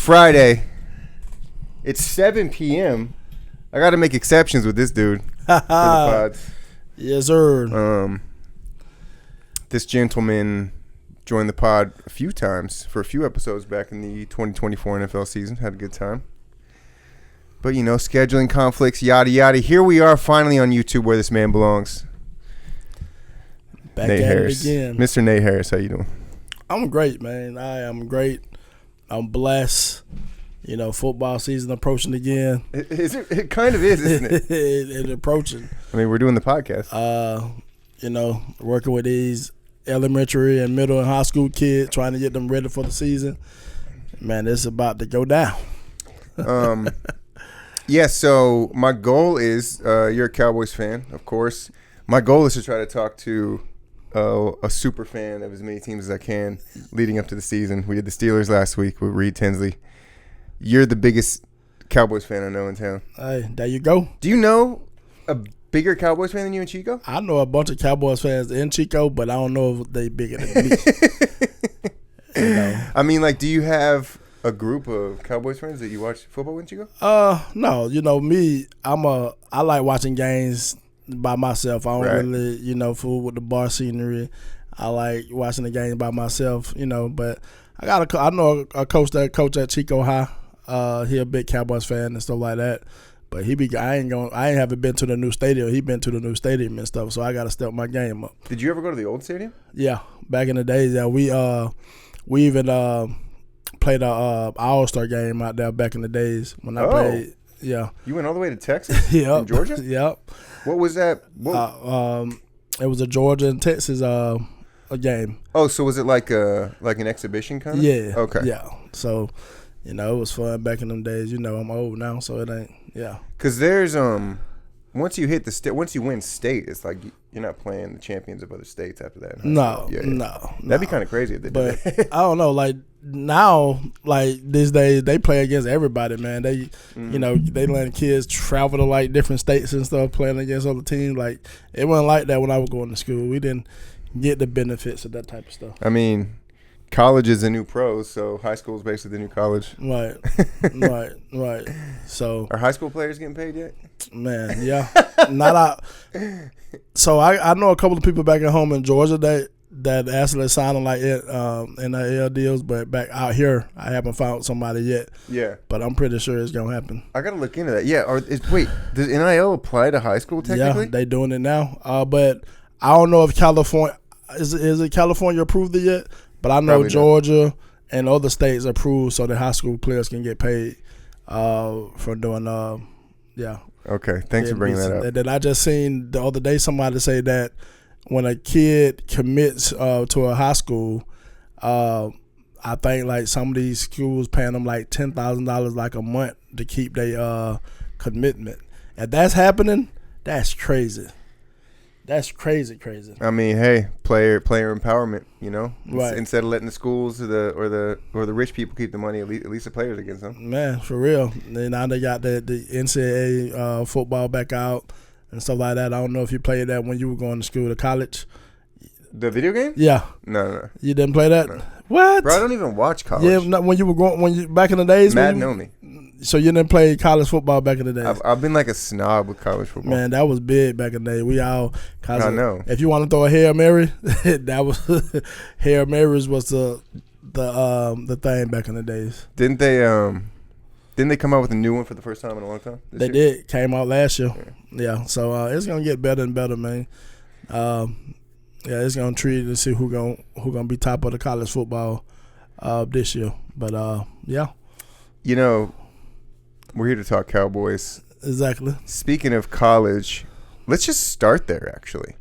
Friday. It's 7 p.m. I got to make exceptions with this dude for the pods. Yes, sir. This gentleman joined the pod a few times for a few episodes back in the 2024 NFL season. Had a good time. But, you know, scheduling conflicts, yada, yada. Here we are finally on YouTube where this man belongs. Back Nate at Harris. it again. Mr. Nate Harris, how you doing? I'm great, man. I am great. I'm blessed. You know, football season approaching again. It kind of is, isn't it? It's approaching. I mean, we're doing the podcast. You know, working with these elementary and middle and high school kids, trying to get them ready for the season. Man, it's about to go down. Yeah, so my goal is, you're a Cowboys fan, of course. My goal is to try to talk to a super fan of as many teams as I can leading up to the season. We did the Steelers last week with Reed Tinsley. You're the biggest Cowboys fan I know in town. Hey, there you go. Do you know a bigger Cowboys fan than you in Chico? I know a bunch of Cowboys fans in Chico, but I don't know if they bigger than me. You know? I mean, like, do you have a group of Cowboys friends that you watch football with, Chico? No. You know me. I like watching games by myself. I don't really, you know, fool with the bar scenery. I like watching the game by myself, you know. But I know a coach at Chico High. He a big Cowboys fan and stuff like that. But I haven't been to the new stadium. He been to the new stadium and stuff. So I got to step my game up. Did you ever go to the old stadium? Yeah, back in the days. Yeah, we even played a All-Star game out there back in the days when I played. Yeah. You went all the way to Texas? Yep. From Georgia? Yep. What was that? It was a Georgia and Texas a game. Oh, so was it like an exhibition kind of? Yeah. Okay. Yeah. So, you know, it was fun back in them days. You know, I'm old now, so it ain't. Yeah. Because there's once you hit once you win state, it's like you're not playing the champions of other states after that. No. That'd be kind of crazy if they did. But I don't know, like now, like these days, they play against everybody, man. They, you know, they letting kids travel to like different states and stuff, playing against other teams. Like it wasn't like that when I was going to school. We didn't get the benefits of that type of stuff. I mean, college is the new pros, so high school is basically the new college. Right. So are high school players getting paid yet? Man, yeah, not out. So I know a couple of people back at home in Georgia that actually signing like NIL deals, but back out here, I haven't found somebody yet. Yeah, but I'm pretty sure it's gonna happen. I gotta look into that. Yeah, wait, does NIL apply to high school technically? Yeah, they doing it now. But I don't know if California is it California approved it yet. But I know Georgia and other states approved so that high school players can get paid for doing yeah. Okay, thanks for bringing that up. And then I just seen the other day somebody say that when a kid commits to a high school, I think like some of these schools paying them like $10,000 like a month to keep their commitment. If that's happening, that's crazy. That's crazy. I mean, hey, player empowerment, you know. Right. Instead of letting the schools or the rich people keep the money, at least the players against them. Man, for real. And now they got the NCAA football back out and stuff like that. I don't know if you played that when you were going to school to college. The video game? Yeah. No. You didn't play that? No. What? Bro, I don't even watch college. Yeah, when you were going back in the days. Madden only. So you didn't play college football back in the days? I've been like a snob with college football. Man, that was big back in the day. We all. I know. If you want to throw a Hail Mary, that was Hail Marys was the thing back in the days. Didn't they come out with a new one for the first time in a long time? They did. Came out last year. Yeah. So it's gonna get better and better, man. Yeah, it's gonna treat to see who gonna be top of the college football this year. But yeah. You know, we're here to talk Cowboys. Exactly. Speaking of college, let's just start there, actually.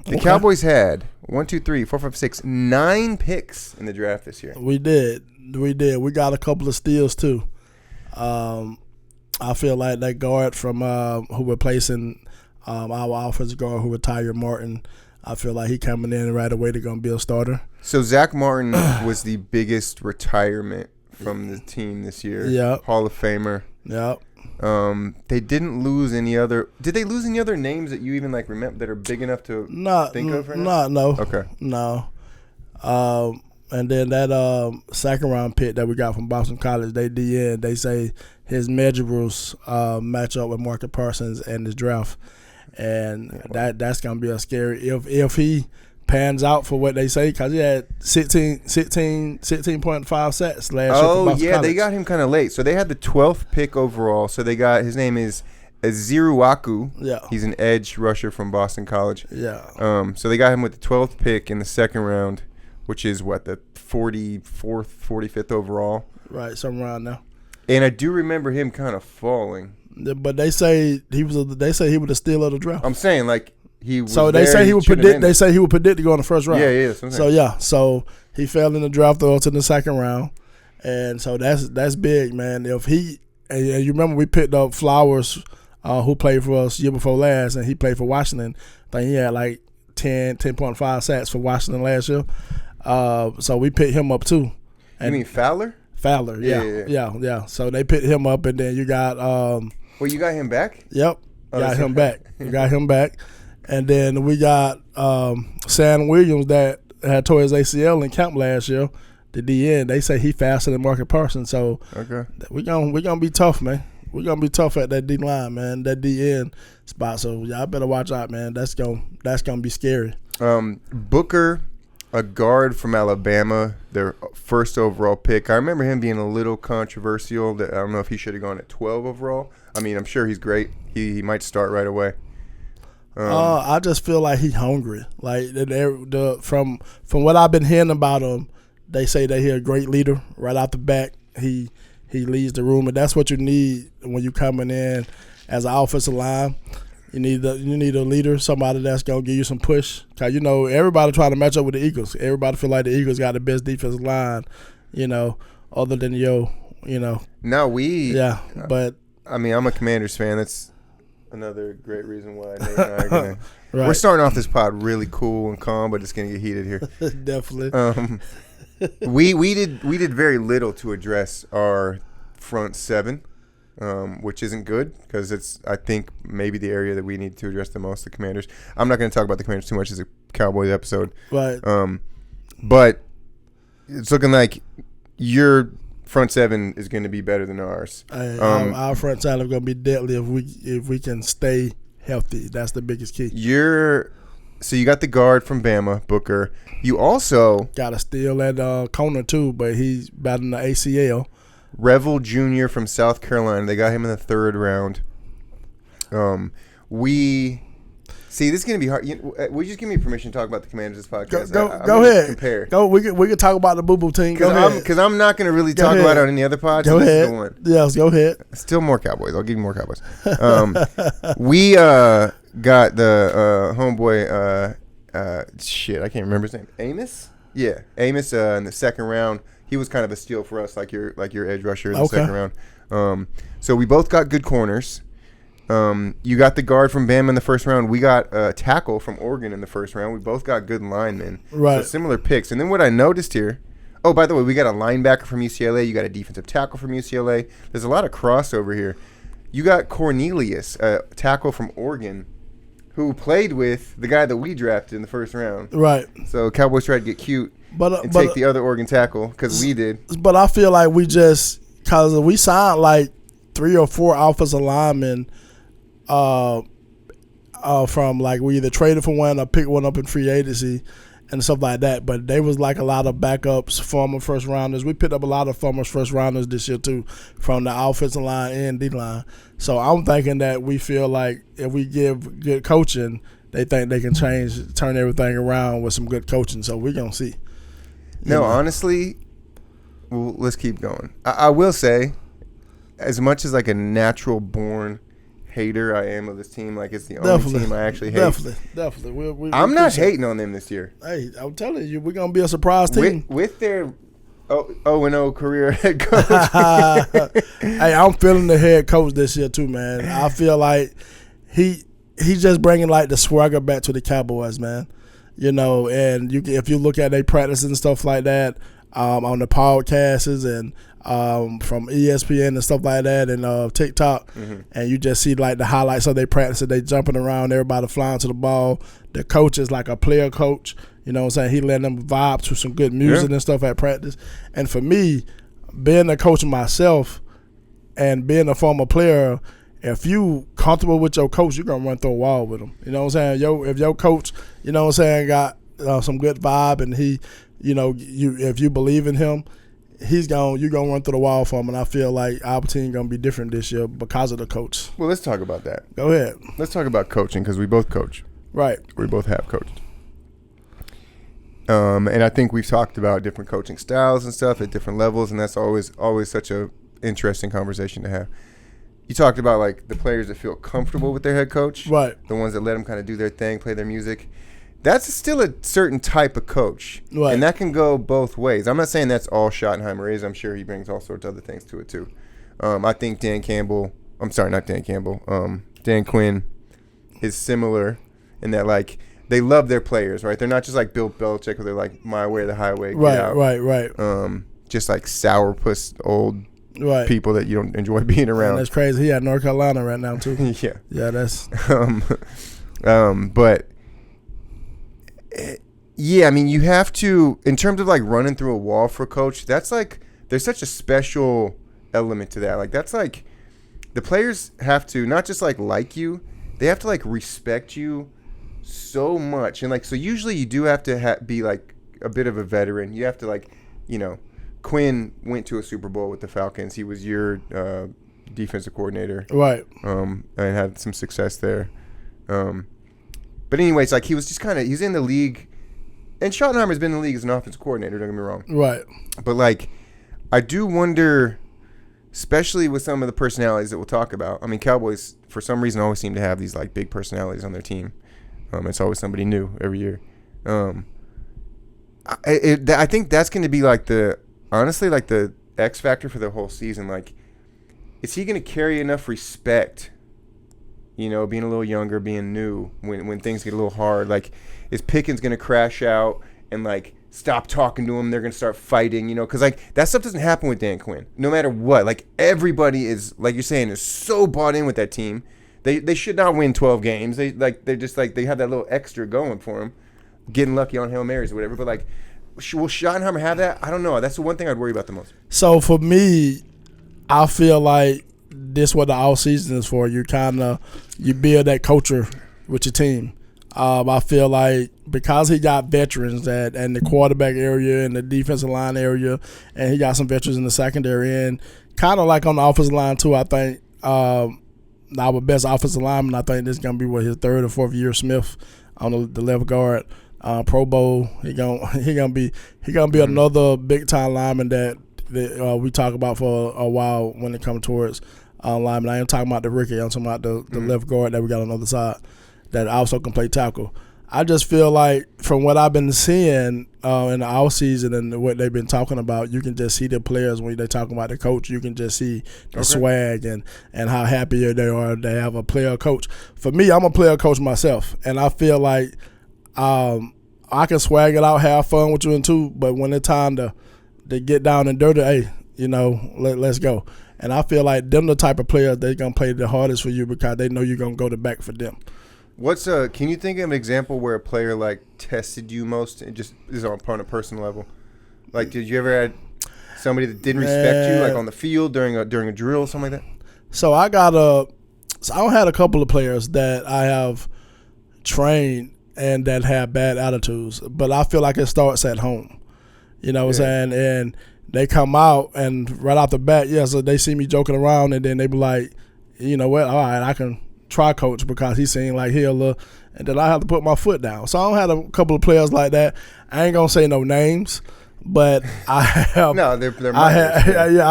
The Cowboys had 9 picks in the draft this year. We did. We got a couple of steals, too. I feel like that guard from who replacing our offensive guard who retired, Martin, I feel like he coming in right away to going to be a starter. So Zach Martin was the biggest retirement from the team this year. Yep. Hall of Famer. Yep. They didn't lose any other. Did they lose any other names that you even remember that are big enough to think of right now? No. Okay. No. And then that second round pick that we got from Boston College, they say his measurables match up with Marcus Parsons and his draft. And that's gonna be a scary if he pans out for what they say, because he had 16.5 sacks last year. Oh yeah, they got him kind of late. So they had the 12th pick overall. So they got, his name is Aziruaku. Yeah, he's an edge rusher from Boston College. Yeah. So they got him with the 12th pick in the second round, which is what, the 44th, 45th overall. Right, somewhere around there. And I do remember him kind of falling. But they say he was the steal of the draft. I'm saying, like, he was. So they say he would predict. They say he would predict to go in the first round. Yeah. So he fell in the draft though to the second round, and so that's big, man. If he and you remember we picked up Flowers, who played for us year before last, and he played for Washington. I think he had like 10.5 sacks for Washington last year. So we picked him up too. And you mean Fowler? Fowler, yeah. So they picked him up, and then you got. Well, you got him back? Yep, got him back. You got him back, and then we got Sam Williams that had tore his ACL in camp last year. The DN, they say he faster than Marcus Parsons, so we gonna be tough, man. We're gonna be tough at that D line, man. That DN spot. So y'all better watch out, man. That's gonna be scary. Booker, a guard from Alabama, their first overall pick. I remember him being a little controversial. That I don't know if he should have gone at 12 overall. I mean, I'm sure he's great. He might start right away. I just feel like he's hungry. Like from what I've been hearing about him, they say that he's a great leader right out the back. He leads the room, and that's what you need when you coming in as an offensive line. You need a leader, somebody that's gonna give you some push. Cause everybody trying to match up with the Eagles. Everybody feel like the Eagles got the best defensive line, other than but I mean, I'm a Commanders fan. That's another great reason why Nate and I are gonna. Right. We're starting off this pod really cool and calm, but it's gonna get heated here. Definitely. We did very little to address our front seven, which isn't good because it's, I think, maybe the area that we need to address the most. The Commanders. I'm not going to talk about the Commanders too much. It's a Cowboys episode, right? But it's looking like your front seven is going to be better than ours. Our front seven is going to be deadly if we can stay healthy. That's the biggest key. So you got the guard from Bama, Booker. You also got to steal at corner too, but he's battling the ACL. Revel Jr. from South Carolina. They got him in the third round. This is gonna be hard. Will you just give me permission to talk about the Commanders this podcast? Go ahead. Compare. Go. We can talk about the Boo Boo team. Go ahead. Because I'm not gonna really talk about it on any other pod. Go ahead. Yes, go ahead. Still more Cowboys. I'll give you more Cowboys. We got the homeboy. I can't remember his name. Amos. Yeah, Amos in the second round. He was kind of a steal for us, like your edge rusher in the second round. So we both got good corners. You got the guard from Bama in the first round. We got a tackle from Oregon in the first round. We both got good linemen. Right. So similar picks. And then what I noticed here, by the way, we got a linebacker from UCLA. You got a defensive tackle from UCLA. There's a lot of crossover here. You got Cornelius, a tackle from Oregon, who played with the guy that we drafted in the first round. Right. So Cowboys tried to get cute and take the other Oregon tackle because we did. But I feel like because we signed like 3 or 4 offensive linemen from like we either traded for one or picked one up in free agency and stuff like that. But they was like a lot of backups, former first rounders. We picked up a lot of former first rounders this year too, from the offensive line and D line. So I'm thinking that we feel like if we give good coaching, they think they can turn everything around with some good coaching. So we're gonna see. No, honestly, well, let's keep going. I will say, as much as like a natural born hater I am of this team, like it's the only team I actually hate. Definitely. I'm not hating on them this year. Hey, I'm telling you, we're gonna be a surprise team with their 0-0 career head coach. Hey, I'm feeling the head coach this year too, man. I feel like he's just bringing like the swagger back to the Cowboys, man. And if you look at their practice and stuff like that, on the podcasts and from ESPN and stuff like that and TikTok, and you just see like the highlights of their practice. They jumping around, everybody flying to the ball. The coach is like a player coach. You know what I'm saying? He letting them vibe to some good music and stuff at practice. And for me, being a coach myself and being a former player, if you comfortable with your coach, you're going to run through a wall with him. You know what I'm saying? If your coach, you know what I'm saying, got some good vibe and he, you know, if you believe in him, you're going to run through the wall for him. And I feel like our team going to be different this year because of the coach. Well, let's talk about that. Go ahead. Let's talk about coaching because we both coach. Right. We both have coached. And I think we've talked about different coaching styles and stuff at different levels, and that's always such a interesting conversation to have. You talked about like the players that feel comfortable with their head coach, right? The ones that let them kind of do their thing, play their music. That's still a certain type of coach, right? And that can go both ways. I'm not saying that's all Schottenheimer is. I'm sure he brings all sorts of other things to it too. I think Dan Quinn is similar in that like they love their players, right? They're not just like Bill Belichick where they're like my way or the highway, get out. Right. Just like sourpuss old people that you don't enjoy being around. And that's crazy. He at North Carolina right now too. Yeah, that's. But yeah, I mean, you have to, in terms of like running through a wall for a coach. That's like there's such a special element to that. Like that's like the players have to not just like you, they have to like respect you so much. And like so usually you do have to be like a bit of a veteran. You have to like, you know, Quinn went to a Super Bowl with the Falcons. He was your defensive coordinator, right? And had some success there. But anyways, like he was just kind of he's in the league, and Schottenheimer's been in the league as an offensive coordinator. Don't get me wrong, right? But like, I do wonder, especially with some of the personalities that we'll talk about. I mean, Cowboys for some reason always seem to have these like big personalities on their team. It's always somebody new every year. I think that's going to be like honestly, like the X factor for the whole season. Like, is he going to carry enough respect, you know, being a little younger, being new, when things get a little hard? Like, is Pickens going to crash out and, like, stop talking to him? They're going to start fighting, you know? Because, like, that stuff doesn't happen with Dan Quinn. No matter what. Like, everybody is, like you're saying, is so bought in with that team. They should not win 12 games. They have that little extra going for them, getting lucky on Hail Marys or whatever. But, like, will Schottenheimer have that? I don't know. That's the one thing I'd worry about the most. So for me, I feel like this what the off season is for. You build that culture with your team. I feel like because he got veterans that in the quarterback area and the defensive line area, and he got some veterans in the secondary and kind of like on the offensive line too. I think our best offensive lineman. I think this is gonna be his third or fourth year. Smith on the left guard. Pro Bowl. He gonna be another big time lineman that we talk about for a while when it comes towards lineman. I ain't talking about the rookie. I'm talking about the left guard that we got on the other side that also can play tackle. I just feel like from what I've been seeing in the offseason and what they've been talking about, you can just see the players when they're talking about the coach. You can just see the swag and how happy they are to have a player coach. For me, I'm a player coach myself, and I feel like I can swag it out, have fun with you and too, but when it's time to get down and dirty, hey, you know, let's go. And I feel like them the type of players they're gonna play the hardest for you because they know you're gonna go to back for them. Can you think of an example where a player like tested you most, and just is on a personal level? Like, did you ever had somebody that didn't respect you, like on the field during a drill, or something like that? So I had a couple of players that I have trained and that have bad attitudes, but I feel like it starts at home. You know what I'm saying? And they come out and right off the bat, so they see me joking around, and then they be like, you know what? All right, I can try coach because he seemed like and then I have to put my foot down. So I had a couple of players like that. I ain't gonna say no names, but I have. No, they're I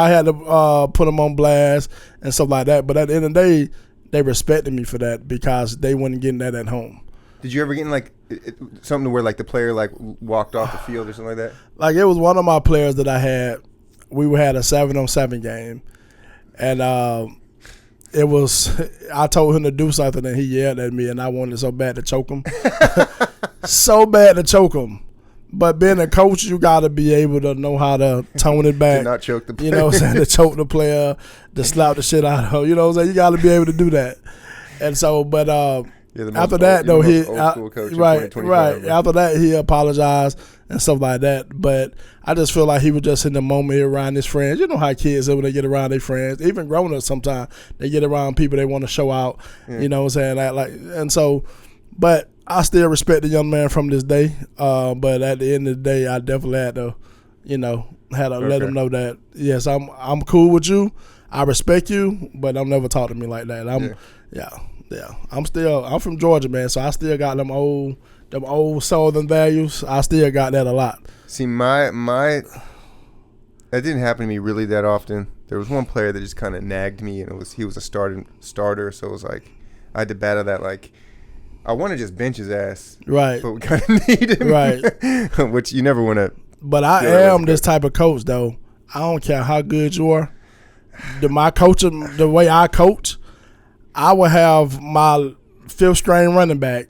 had to put them on blast and stuff like that. But at the end of the day, they respected me for that because they weren't getting that at home. Did you ever get in like something where like the player like walked off the field or something like that? Like it was one of my players that I had. We had a 7-on-7 game, and I told him to do something, and he yelled at me, and I wanted so bad to choke him, so bad to choke him. But being a coach, you got to be able to know how to tone it back. To not choke the player. You know what I'm saying? To choke the player, to slap the shit out of him. You know what I'm saying? You got to be able to do that. And so, but after that, though, after that, he apologized and stuff like that. But I just feel like he was just in the moment around his friends. You know how kids are when they get around their friends. Even grown ups sometimes, they get around people they want to show out. Yeah. You know what I'm saying? And so, but I still respect the young man from this day. But at the end of the day, I definitely had to, let him know that, yes, I'm cool with you. I respect you, but don't never talk to me like that. I'm from Georgia, man, so I still got them old Southern values. I still got that a lot. See, that didn't happen to me really that often. There was one player that just kind of nagged me, and he was a starter, so it was like I had to battle that. Like, I want to just bench his ass, right? But we kind of need him, right? Which you never want to. But I am this type of coach, though. I don't care how good you are. The way I coach, I will have my fifth string running back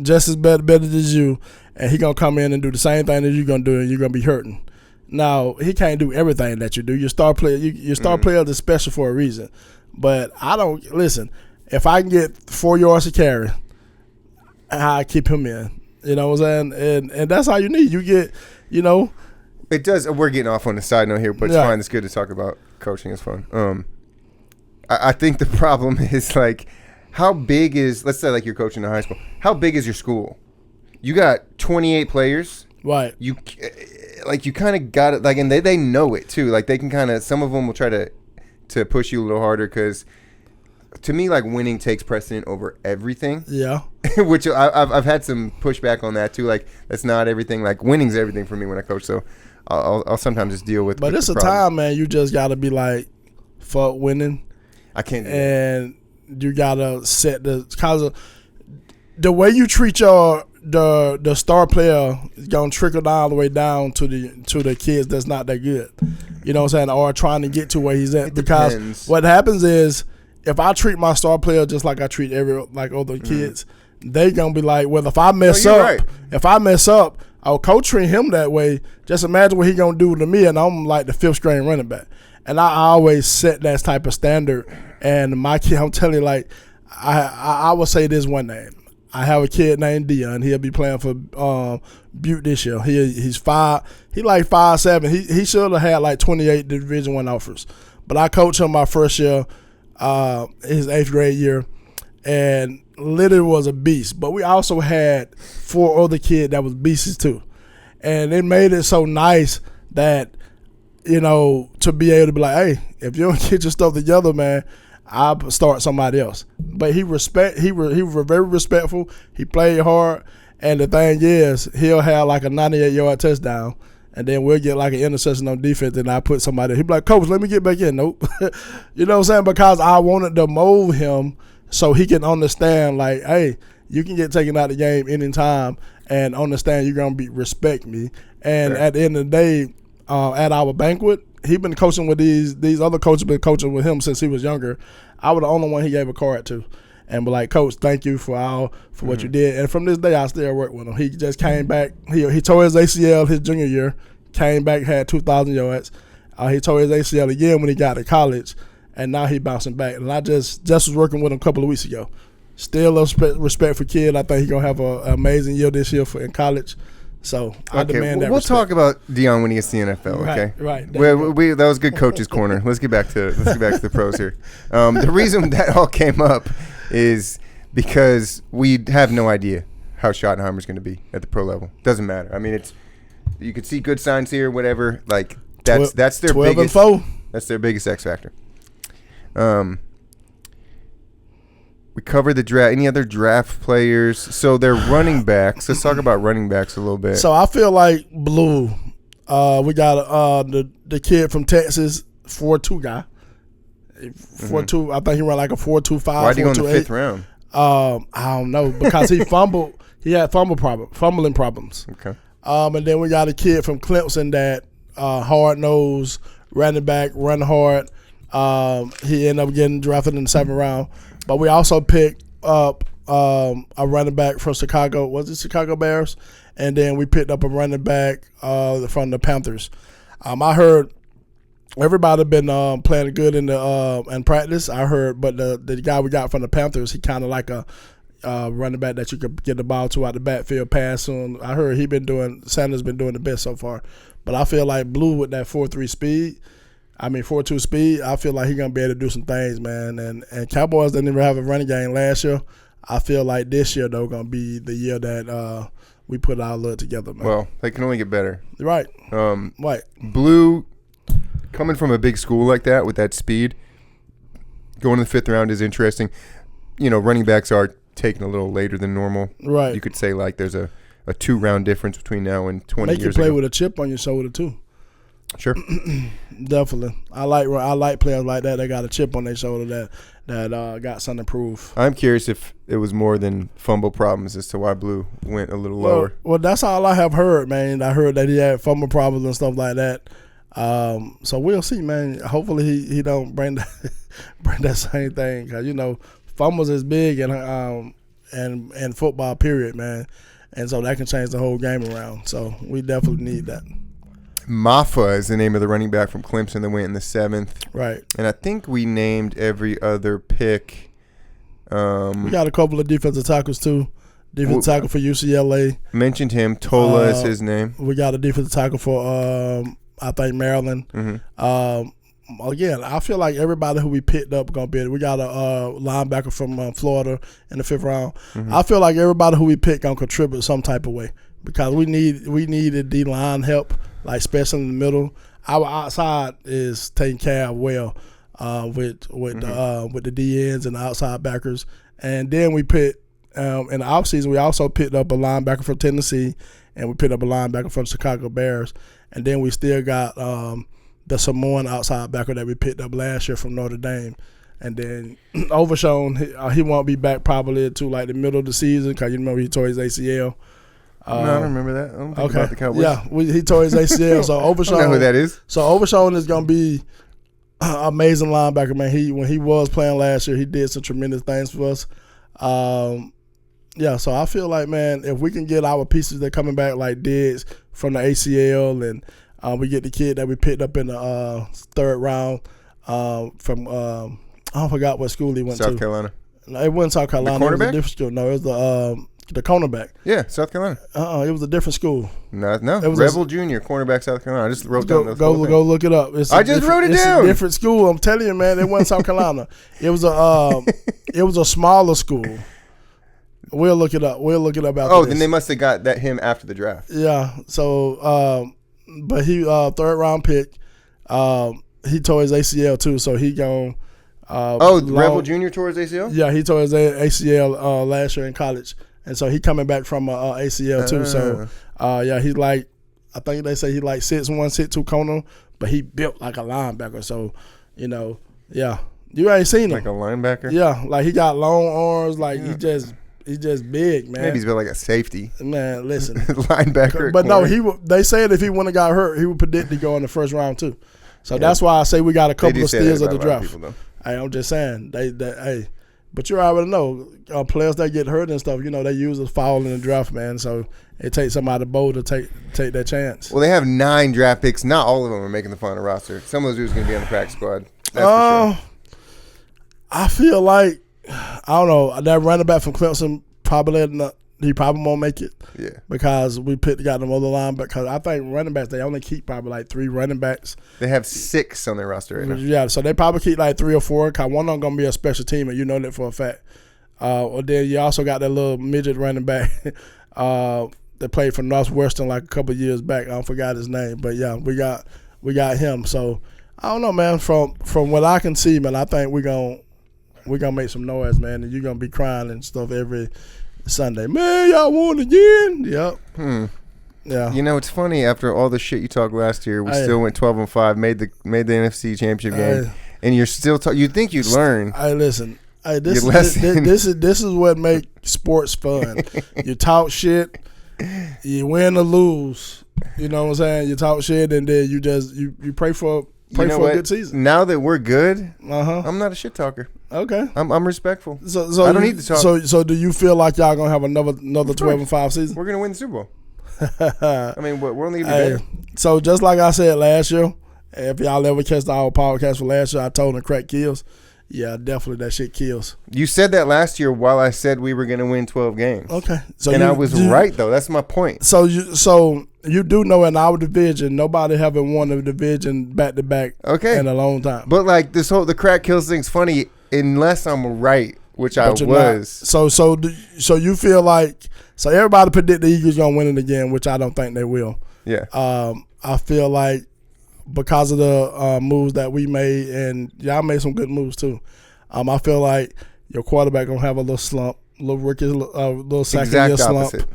just as better as you, and he gonna come in and do the same thing that you're gonna do, and you're gonna be hurting. Now, he can't do everything that you do. Your star player, your star player is special for a reason. But I don't listen. If I can get 4 yards to carry, I keep him in. You know what I'm saying? And that's how you need. You get, It does. We're getting off on the side note here, but it's fine. It's good to talk about coaching. It's fun. I think the problem is, like, how big is, let's say, like, you're coaching in high school. How big is your school? You got 28 players. Right. You kind of got it, like, and they know it too. Like, they can kind of, some of them will try to push you a little harder because, to me, like, winning takes precedent over everything. Yeah. Which I've had some pushback on that too. Like, that's not everything. Like, winning's everything for me when I coach. So I'll sometimes just deal with. But it's a time, man. You just gotta be like, fuck winning. I can't do and that. You gotta set cause the way you treat the star player is gonna trickle down all the way down to the kids that's not that good. You know what I'm saying? Or trying to get to where he's at. Because depends. What happens is, if I treat my star player just like I treat other kids, they gonna be like, well, if I mess up, coach treat him that way. Just imagine what he gonna do to me, and I'm like the fifth string running back. And I always set that type of standard. And my kid, I'm telling you, like, I will say this one name. I have a kid named Dion. He'll be playing for Butte this year. He's 5. He like 5'7". He should have had like 28 Division I offers. But I coached him my first year, his 8th grade year, and literally was a beast. But we also had 4 other kids that was beasts too. And it made it so nice that, to be able to be like, hey, if you don't get your stuff together, man, I'll start somebody else. But he was very respectful. He played hard. And the thing is, he'll have like a 98-yard touchdown, and then we'll get like an interception on defense, and I put somebody. He'll be like, Coach, let me get back in. Nope. You know what I'm saying? Because I wanted to mold him so he can understand, like, hey, you can get taken out of the game anytime and understand you're going to respect me. And at the end of the day, at our banquet, he been coaching with these other coaches, been coaching with him since he was younger. I was the only one he gave a card to, and be like, Coach, thank you for what you did. And from this day, I still work with him. He just came back. He tore his ACL his junior year, came back, had 2,000 yards. He tore his ACL again when he got to college, and now he bouncing back. And I just was working with him a couple of weeks ago. Still respect for kid. I think he's gonna have an amazing year this year in college. So I demand that. We'll respect. talk about Dion when he gets to the NFL. Okay, right. That was good coach's corner. Let's get back to the pros here. The reason that all came up is because we have no idea how Schottenheimer's going to be at the pro level. Doesn't matter. I mean, you could see good signs here, whatever. Like that's their 12 and 4. That's their biggest X factor. We covered the draft. Any other draft players? So they're running backs. Let's talk about running backs a little bit. So I feel like Blue. We got the kid from Texas, 4.2 guy. 4.2. I think he ran like a 4.25. Why did he go in the 5th round? I don't know, because he fumbled. He had fumbling problems. Okay. And then we got a kid from Clemson that hard-nosed, running back, run hard. He ended up getting drafted in the 7th round. But we also picked up a running back from Chicago. Was it Chicago Bears? And then we picked up a running back from the Panthers. I heard everybody been playing good in practice. I heard, but the guy we got from the Panthers, he kind of like a running back that you could get the ball to out the backfield pass on. I heard Sanders been doing the best so far. But I feel like Blue with that 4.2 speed, I feel like he's going to be able to do some things, man. And Cowboys didn't even have a running game last year. I feel like this year, though, going to be the year that we put our look together, man. Well, they can only get better. Right. Right. Blue, coming from a big school like that with that speed, going to the 5th round is interesting. Running backs are taken a little later than normal. Right. You could say like there's a 2-round difference between now and 20 years ago. Make you play with a chip on your shoulder too. Sure. Definitely. I like players like that. They got a chip on their shoulder that got something to prove. I'm curious if it was more than fumble problems as to why Blue went a little lower. Well, that's all I have heard, man. I heard that he had fumble problems and stuff like that. So we'll see, man. Hopefully he don't bring that same thing, because fumbles is big and football, period, man. And so that can change the whole game around. So we definitely need that. Maffa is the name of the running back from Clemson that went in the 7th. Right. And I think we named every other pick. We got a couple of defensive tackles, too. Defensive tackle for UCLA. Mentioned him. Tola is his name. We got a defensive tackle for, I think, Maryland. Mm-hmm. Again, I feel like everybody who we picked up going to be it. We got a linebacker from Florida in the 5th round. Mm-hmm. I feel like everybody who we picked going to contribute some type of way, because we needed D-line help, like especially in the middle. Our outside is taken care of well with the D-ends and the outside backers. And then we picked in the offseason, we also picked up a linebacker from Tennessee, and we picked up a linebacker from the Chicago Bears. And then we still got the Samoan outside backer that we picked up last year from Notre Dame. And then Overshown, he won't be back probably until like the middle of the season, because you remember he tore his ACL. No, I don't remember that. I don't think about the Cowboys. Yeah, he tore his ACL. So Overshown, I don't know who that is. So Overshown is going to be an amazing linebacker, man. When he was playing last year, he did some tremendous things for us. So I feel like, man, if we can get our pieces that are coming back like Diggs from the ACL, and we get the kid that we picked up in the 3rd round from I forgot what school he went to. South Carolina. No, it wasn't South Carolina. The cornerback? It was a different school. No, it was the cornerback. Yeah, South Carolina. It was a different school. No. It was Rebel Jr., cornerback, South Carolina. I just wrote down the go look it up. I just wrote it down. It's a different school. I'm telling you, man. It wasn't South Carolina. It was a smaller school. We'll look it up. After then they must have got him after the draft. Yeah. So, but he 3rd round pick. He tore his ACL too, so he gone. Rebel Jr. tore his ACL? Yeah, he tore his ACL last year in college, and so he coming back from ACL too. So, he's like, I think they say he like 6'1", 6'2" corner, but he built like a linebacker. So, you ain't seen him like a linebacker. Yeah, like he got long arms. Like he's just big, man. Maybe he's built like a safety. Man, listen, linebacker. But no, they said if he wouldn't have got hurt, he would predict to go in the 1st round too. So that's why I say we got a couple of steals of the draft. Hey, I'm just saying, but you already know players that get hurt and stuff. They usually fall in the draft, man. So it takes somebody bold to take that chance. Well, they have 9 draft picks. Not all of them are making the final roster. Some of those dudes are going to be on the practice squad. That's for sure. I feel like I don't know, that running back from Clemson he probably won't make it. Yeah. Because we got them other line, because I think running backs, they only keep probably like 3 running backs. They have 6 on their roster right now. Yeah, so they probably keep like 3 or 4, because one of them going to be a special teamer. You know that for a fact. Then you also got that little midget running back that played for Northwestern like a couple of years back. I forgot his name. But, yeah, we got him. So, I don't know, man. From what I can see, man, I think we're gonna make some noise, man, and you're going to be crying and stuff every Sunday. Man, y'all won again. Yep. Yeah. It's funny. After all the shit you talked last year, we still went 12-5, made the NFC Championship game, and you're still you'd think you'd learn. Listen. This is what makes sports fun. You talk shit, you win or lose. You know what I'm saying? You talk shit, and then you pray for Pray for a good season. Now that we're good, I'm not a shit talker. Okay, I'm respectful. So I don't need to talk. So do you feel like y'all gonna have another 12-5 season? We're gonna win the Super Bowl. I mean, we're only gonna be better. So just like I said last year, if y'all ever catch our podcast for last year, I told them crack kills. Yeah, definitely that shit kills. You said that last year while I said we were going to win 12 games. Okay. I was right, though. That's my point. So you do know in our division, nobody haven't won the division back-to-back in a long time. But, like, the crack kills thing's funny unless I'm right, which I was. Not. So you feel like – so everybody predict the Eagles going to win it again, which I don't think they will. Yeah. I feel like because of the moves that we made, and y'all made some good moves too. I feel like your quarterback gonna have a little slump, little second year slump. Opposite.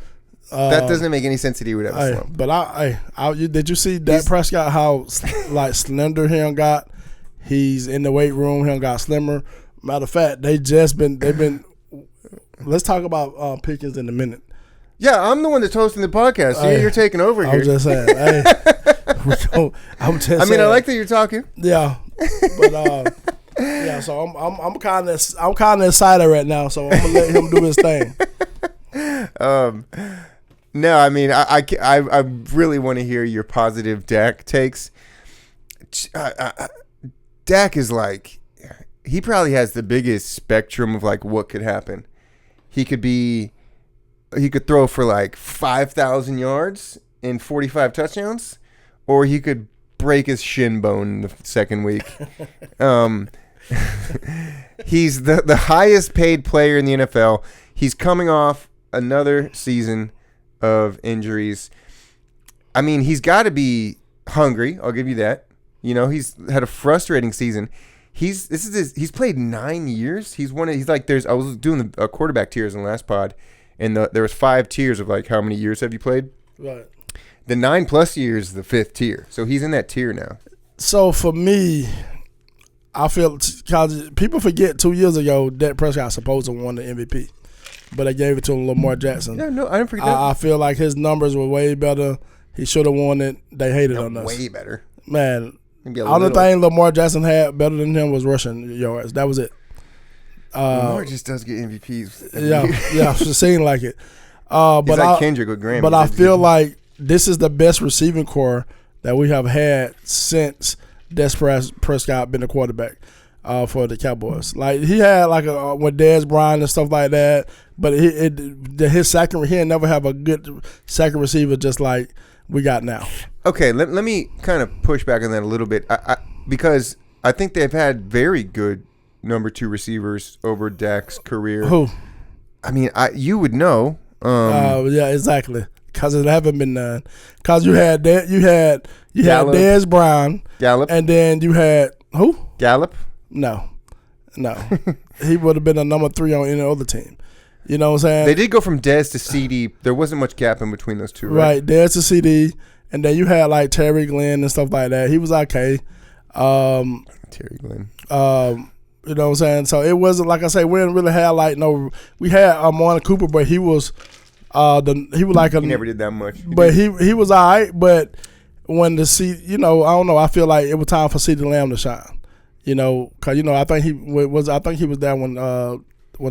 That doesn't make any sense that he would have a slump. But did you see Dak Prescott how like slender he got? He's in the weight room. He got slimmer. Matter of fact, they've been. Let's talk about Pickens in a minute. Yeah, I'm the one that's hosting the podcast. You're taking over here. I'm just saying. I like that you're talking. Yeah, but yeah. So I'm kind of excited right now. So I'm gonna let him do his thing. No, I mean I really want to hear your positive Dak takes. Dak is like, he probably has the biggest spectrum of like what could happen. He could throw for like 5,000 yards and 45 touchdowns, or he could break his shin bone in the second week. He's the highest paid player in the NFL. He's coming off another season of injuries. I mean, he's got to be hungry. I'll give you that. You know, he's had a frustrating season. He's played 9 years. I was doing the quarterback tiers in the last pod, and there was 5 tiers of like how many years have you played? Right. The 9+ years is the 5th tier. So he's in that tier now. So for me, I feel because people forget 2 years ago Dak Prescott supposed to won the MVP, but they gave it to Lamar Jackson. Yeah, no, I didn't forget that. I feel like his numbers were way better. He should have won it. They hated on us. Way better. Man, the only thing Lamar Jackson had better than him was rushing yards. That was it. Lamar just does get MVPs. Yeah, it seemed like it. But he's like Kendrick with Grammy. But I feel like this is the best receiving core that we have had since Dak Prescott been the quarterback for the Cowboys. Like he had like with Dez Bryant and stuff like that, but his second, he ain't never have a good second receiver just like we got now. Okay, let me kind of push back on that a little bit, because I think they've had very good number 2 receivers over Dak's career. Who? I mean, you would know. Yeah, exactly. Because it haven't been none. Because you had Dez Brown, Gallup, and then you had who? Gallup. No. He would have been a number 3 on any other team. You know what I'm saying? They did go from Dez to CD. There wasn't much gap in between those two, right? Right, Dez to CD, and then you had like Terry Glenn and stuff like that. He was okay. Terry Glenn. You know what I'm saying? So it wasn't like I say. We didn't really have like no. We had Amon Cooper, but he was he was like he never did that much. But he was all right. But when I don't know. I feel like it was time for CeeDee Lamb to shine. You know, because I think he was. I think he was there when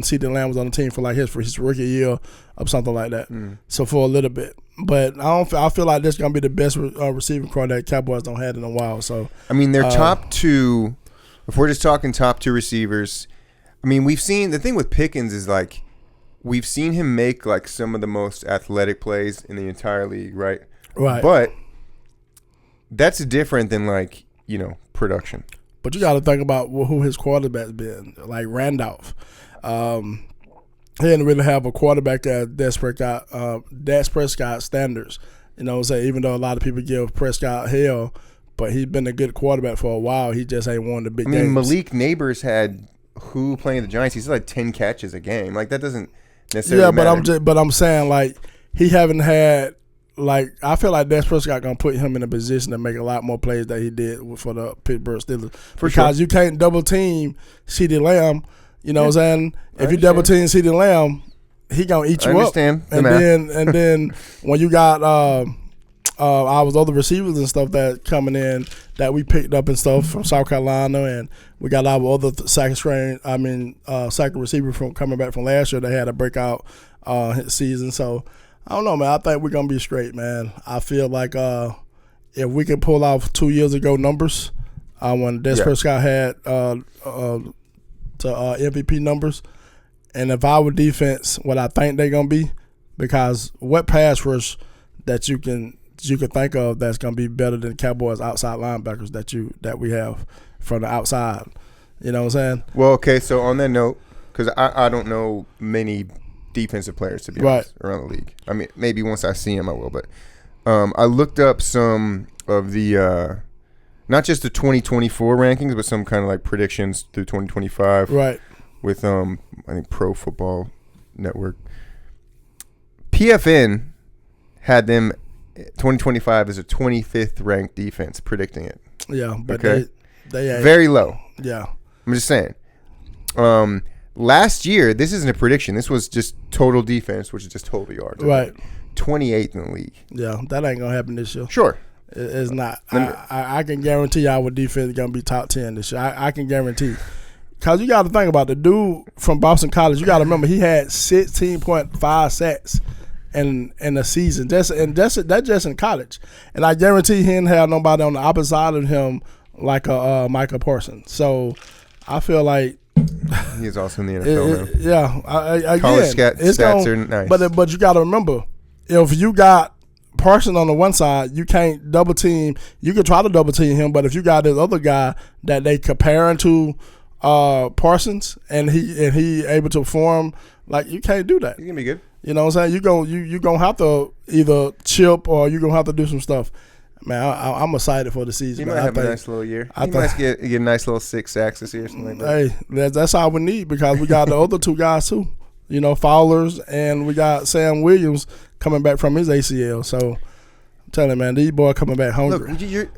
CeeDee Lamb was on the team for his rookie year or something like that. So for a little bit. But I feel like this is gonna be the best receiving core that Cowboys don't have in a while. So I mean, their top 2. If we're just talking top 2 receivers, I mean, we've seen the thing with Pickens is like we've seen him make like some of the most athletic plays in the entire league, right? Right. But that's different than production. But you got to think about who his quarterback's been, like Randolph. He didn't really have a quarterback at Dak Prescott standards. You know what I'm saying? Even though a lot of people give Prescott hell, but he's been a good quarterback for a while. He just ain't won the big games. Malik Neighbors had who playing the Giants? He's like 10 catches a game. Like that doesn't necessarily matter. But I'm saying like he haven't had like I feel like Dak Prescott gonna put him in a position to make a lot more plays that he did for the Pittsburgh Steelers. Because you can't double team CeeDee Lamb. You know what I'm saying? If you double team CeeDee Lamb, he gonna eat you up. And then when you got our other receivers and stuff that coming in that we picked up and stuff from South Carolina, and we got our other second receiver from coming back from last year that had a breakout season. So I don't know, man. I think we're gonna be straight, man. I feel like if we can pull off 2 years ago numbers, when Dak Prescott had MVP numbers, and if our defense, what I think they're gonna be, because what pass rush that you can think of that's gonna be better than Cowboys outside linebackers that we have from the outside. You know what I'm saying? Well, okay. So on that note, because I don't know many defensive players to be honest around the league. I mean, maybe once I see them I will. But I looked up some of the not just the 2024 rankings, but some kind of like predictions through 2025. Right. With I think Pro Football Network. PFN had them 2025 as a 25th ranked defense, predicting it. Yeah, but okay? they very low. Yeah. I'm just saying. Last year, this isn't a prediction. This was just total defense, which is just total yards. Right. 28th in the league. Yeah, that ain't gonna happen this year. Sure. It's not. I can guarantee our defense is gonna be top 10 this year. I can guarantee. Because you got to think about the dude from Boston College. You got to remember he had 16.5 sacks in the season. That's just in college. And I guarantee he didn't have nobody on the opposite side of him like a Micah Parsons. So I feel like he's also in the NFL now. Yeah, college stats are nice. But you got to remember, if you got Parsons on the one side, you can't double team. You can try to double team him, but if you got this other guy that they comparing to Parsons and he able to perform, like, you can't do that. He's gonna be good. You know what I'm saying? You gonna have to either chip or you gonna have to do some stuff. Man, I'm excited for the season. He might have a nice little year. He might get a nice little 6 sacks this year or something like that. Hey, that's all we need, because we got the other two guys too. You know, Fowlers, and we got Sam Williams coming back from his ACL. So I'm telling you, man, these boys coming back hungry. Look,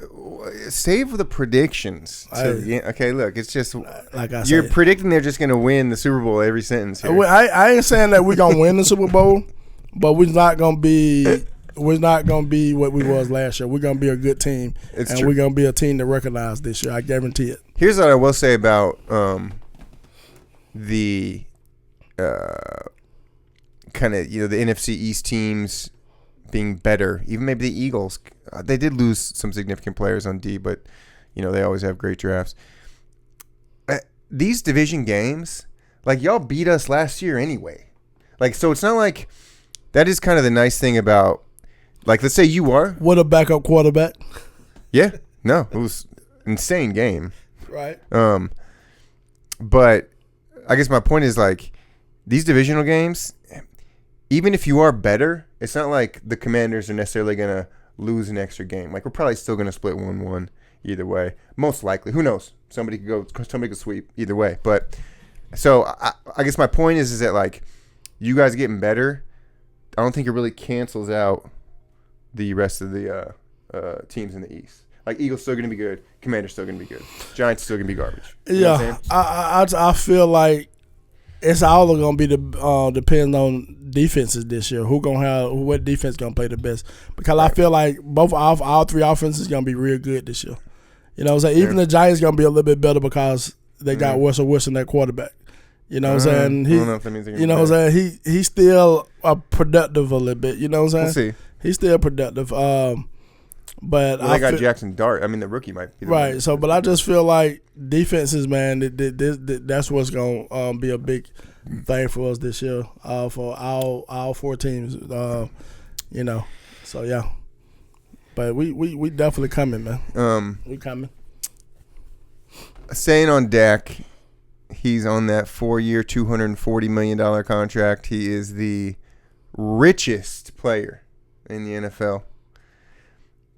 save the predictions. Okay, look, it's just like I said, you're predicting they're just going to win the Super Bowl every sentence here. I ain't saying that we're gonna win the Super Bowl, but we're not gonna be what we was last year. We're gonna be a good team, true. We're gonna be a team to recognize this year. I guarantee it. Here's what I will say about the kind of the NFC East teams being better. Even maybe the Eagles. They did lose some significant players on D, but they always have great drafts. These division games, like, y'all beat us last year anyway. Like, so it's not like that is kind of the nice thing about, like, let's say you are with a backup quarterback. Yeah, no, it was an insane game. Right. But I guess my point is, like, these divisional games, even if you are better, it's not like the Commanders are necessarily gonna lose an extra game. Like, we're probably still going to split 1-1 either way. Most likely. Who knows? Somebody could sweep either way. But so I guess my point is that, like, you guys getting better, I don't think it really cancels out the rest of the teams in the East. Like, Eagles still going to be good. Commanders still going to be good. Giants still going to be garbage. You know what I'm saying? I feel like it's all going to be depending on defenses this year. What defense going to play the best? Because I feel like all three offenses going to be real good this year. You know what I'm saying? Even the Giants going to be a little bit better because they got worse and worse in that quarterback. You know what I'm saying? I don't know if that means you know what I'm saying? He's still productive a little bit. You know what I'm saying? We'll see. He's still productive. But they got Jackson Dart. I mean, the rookie might be right. So, but I just feel like defenses, man, that's what's going to be a big thing for us this year, for all 4 teams. So yeah. But we definitely coming, man. We coming. Saying on Dak, he's on that 4-year, $240 million contract. He is the richest player in the NFL.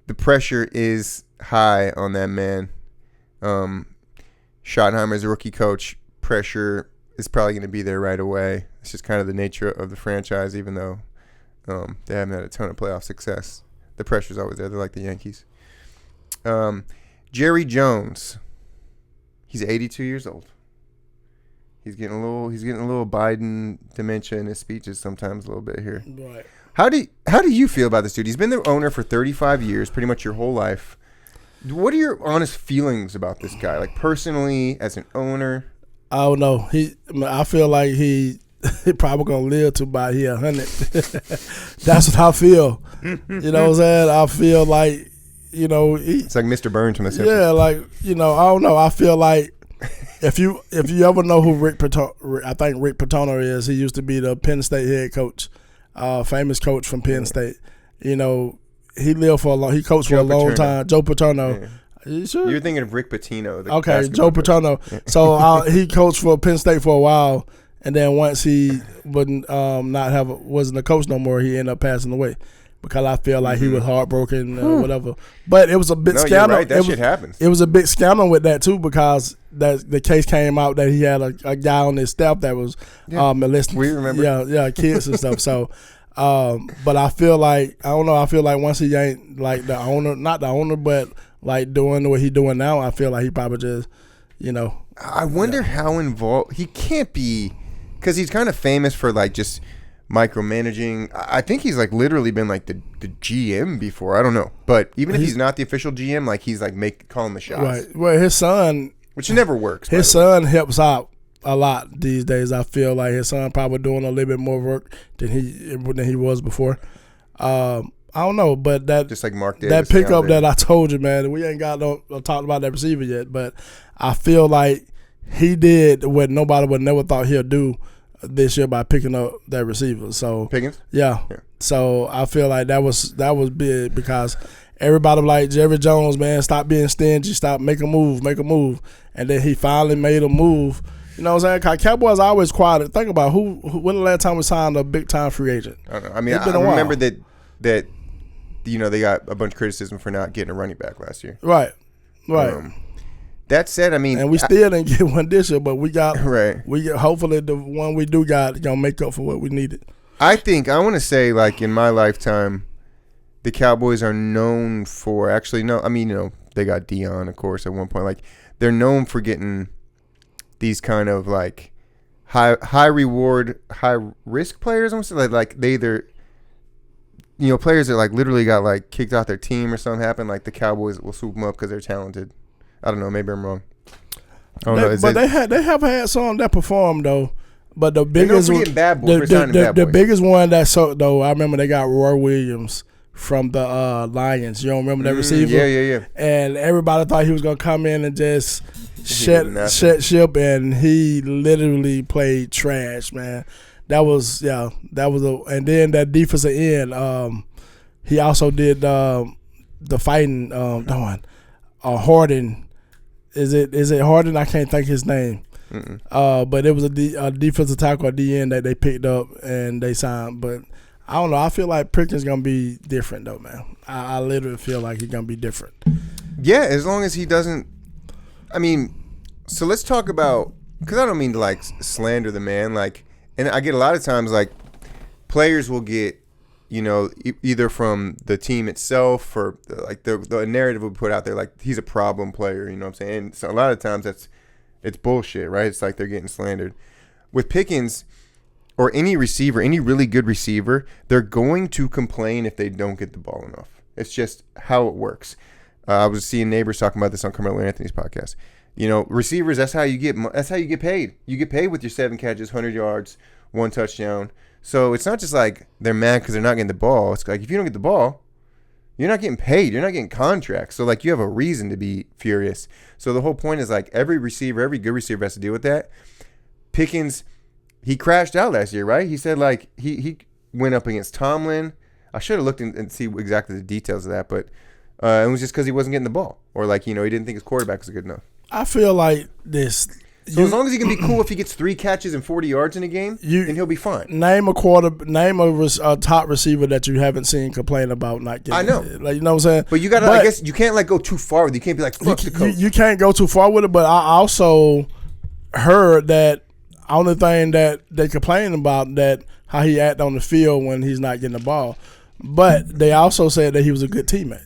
The pressure is high on that man. Schottenheimer's a rookie coach. Pressure is probably going to be there right away. It's just kind of the nature of the franchise, even though they haven't had a ton of playoff success. The pressure's always there. They're like the Yankees. Jerry Jones. He's 82 years old. He's getting a little Biden dementia in his speeches sometimes, a little bit here. Right. How do you feel about this dude? He's been the owner for 35 years, pretty much your whole life. What are your honest feelings about this guy? Like personally, as an owner? I don't know. I feel like he probably gonna live to about 100. That's what I feel. You know what I'm saying? I feel like, it's like Mr. Burns from the Simpsons. Yeah, like, I don't know. I feel like if you ever know who I think Rick Pitino is, he used to be the Penn State head coach, famous coach from Penn State. He lived for a long. He coached for a long time. Joe Paterno. Yeah. You sure? You're thinking of Rick Pitino. Okay, Joe Paterno. So he coached for Penn State for a while, and then once he wasn't a coach no more, he ended up passing away because I feel like he was heartbroken or whatever. But it was a big scandal. You're right. That shit happens. It was a big scandal with that too because the case came out that he had a guy on his staff that was molesting. We remember. Yeah, kids and stuff. So. But I feel like I feel like once he ain't like the owner, not the owner, but like doing what he doing now, I feel like he probably just, I wonder how involved he can't be, because he's kind of famous for like just micromanaging. I think he's like literally been like the GM before. I don't know, but even if he's not the official GM, like he's like calling the shots. Right. Well, his son, which never works. His son helps out a lot these days. I feel like his son probably doing a little bit more work than he was before. I don't know, but that just like Mark Davis, that pickup that I told you, man, we ain't got no talked about that receiver yet, but I feel like he did what nobody would never thought he'll do this year by picking up that receiver. So Pickens, yeah. So I feel like that was big because everybody was like, Jerry Jones, man, stop being stingy, stop, make a move, and then he finally made a move. You know what I'm saying? Cause Cowboys are always quiet. Think about when the last time we signed a big time free agent. I don't know. I mean, I remember that they got a bunch of criticism for not getting a running back last year. Right. That said, I mean, and we still didn't get one this year, but we got right. Hopefully the one we do got gonna make up for what we needed. I want to say, like, in my lifetime, the Cowboys are known for they got Dion, of course, at one point. Like, they're known for getting these kind of like high reward, high risk players. Almost like they either, players that like literally got like kicked off their team or something happened. Like the Cowboys will swoop them up because they're talented. I don't know. Maybe I'm wrong. They have had some that performed though. But the biggest one, the biggest one though, I remember they got Roy Williams from the Lions. You don't remember that receiver? Yeah. And everybody thought he was gonna come in and just shut ship, and he literally played trash, man. And then that defensive end, he also did the fighting. Harden, is it Harden? I can't think his name. But it was a defensive tackle at the end that they picked up and they signed. But I don't know. I feel like Pickens gonna be different though, man. I literally feel like he's gonna be different. Yeah, as long as he doesn't. I mean, so let's talk about, because I don't mean to like slander the man, like, and I get a lot of times like players will get, either from the team itself or like the narrative will put out there like he's a problem player, you know what I'm saying? And so a lot of times it's bullshit, right? It's like they're getting slandered. With Pickens or any receiver, any really good receiver, they're going to complain if they don't get the ball enough. It's just how it works. I was seeing neighbors talking about this on Carmelo Anthony's podcast. Receivers, that's how you get paid. You get paid with your 7 catches, 100 yards, 1 touchdown. So it's not just like they're mad because they're not getting the ball. It's like if you don't get the ball, you're not getting paid. You're not getting contracts. So like you have a reason to be furious. So the whole point is like every good receiver has to deal with that. Pickens, he crashed out last year, right? He said like he went up against Tomlin. I should have looked and see exactly the details of that, but it was just because he wasn't getting the ball, or like he didn't think his quarterback was good enough. I feel like this. So as long as he can be cool, if he gets 3 catches and 40 yards in a game, then he'll be fine. Name a top receiver that you haven't seen complain about not getting. I know, like, you know what I'm saying. But you gotta, I guess, you can't like go too far with it. You can't be like fuck the coach. You can't go too far with it. But I also heard that only thing that they complain about that how he act on the field when he's not getting the ball. But they also said that he was a good teammate.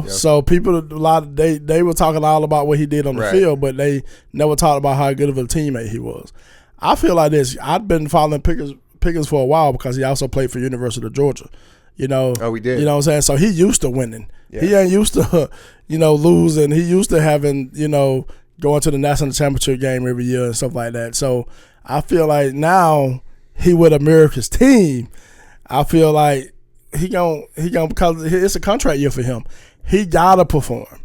So people they were talking all about what he did on the field, but they never talked about how good of a teammate he was. I feel like this. I've been following Pickens Pickens for a while because he also played for University of Georgia. You know. Oh, we did. You know what I'm saying? So he used to winning. Yeah. He ain't used to, losing. He used to having, going to the national championship game every year and stuff like that. So I feel like now he with America's team. I feel like he gon' because it's a contract year for him. He gotta perform.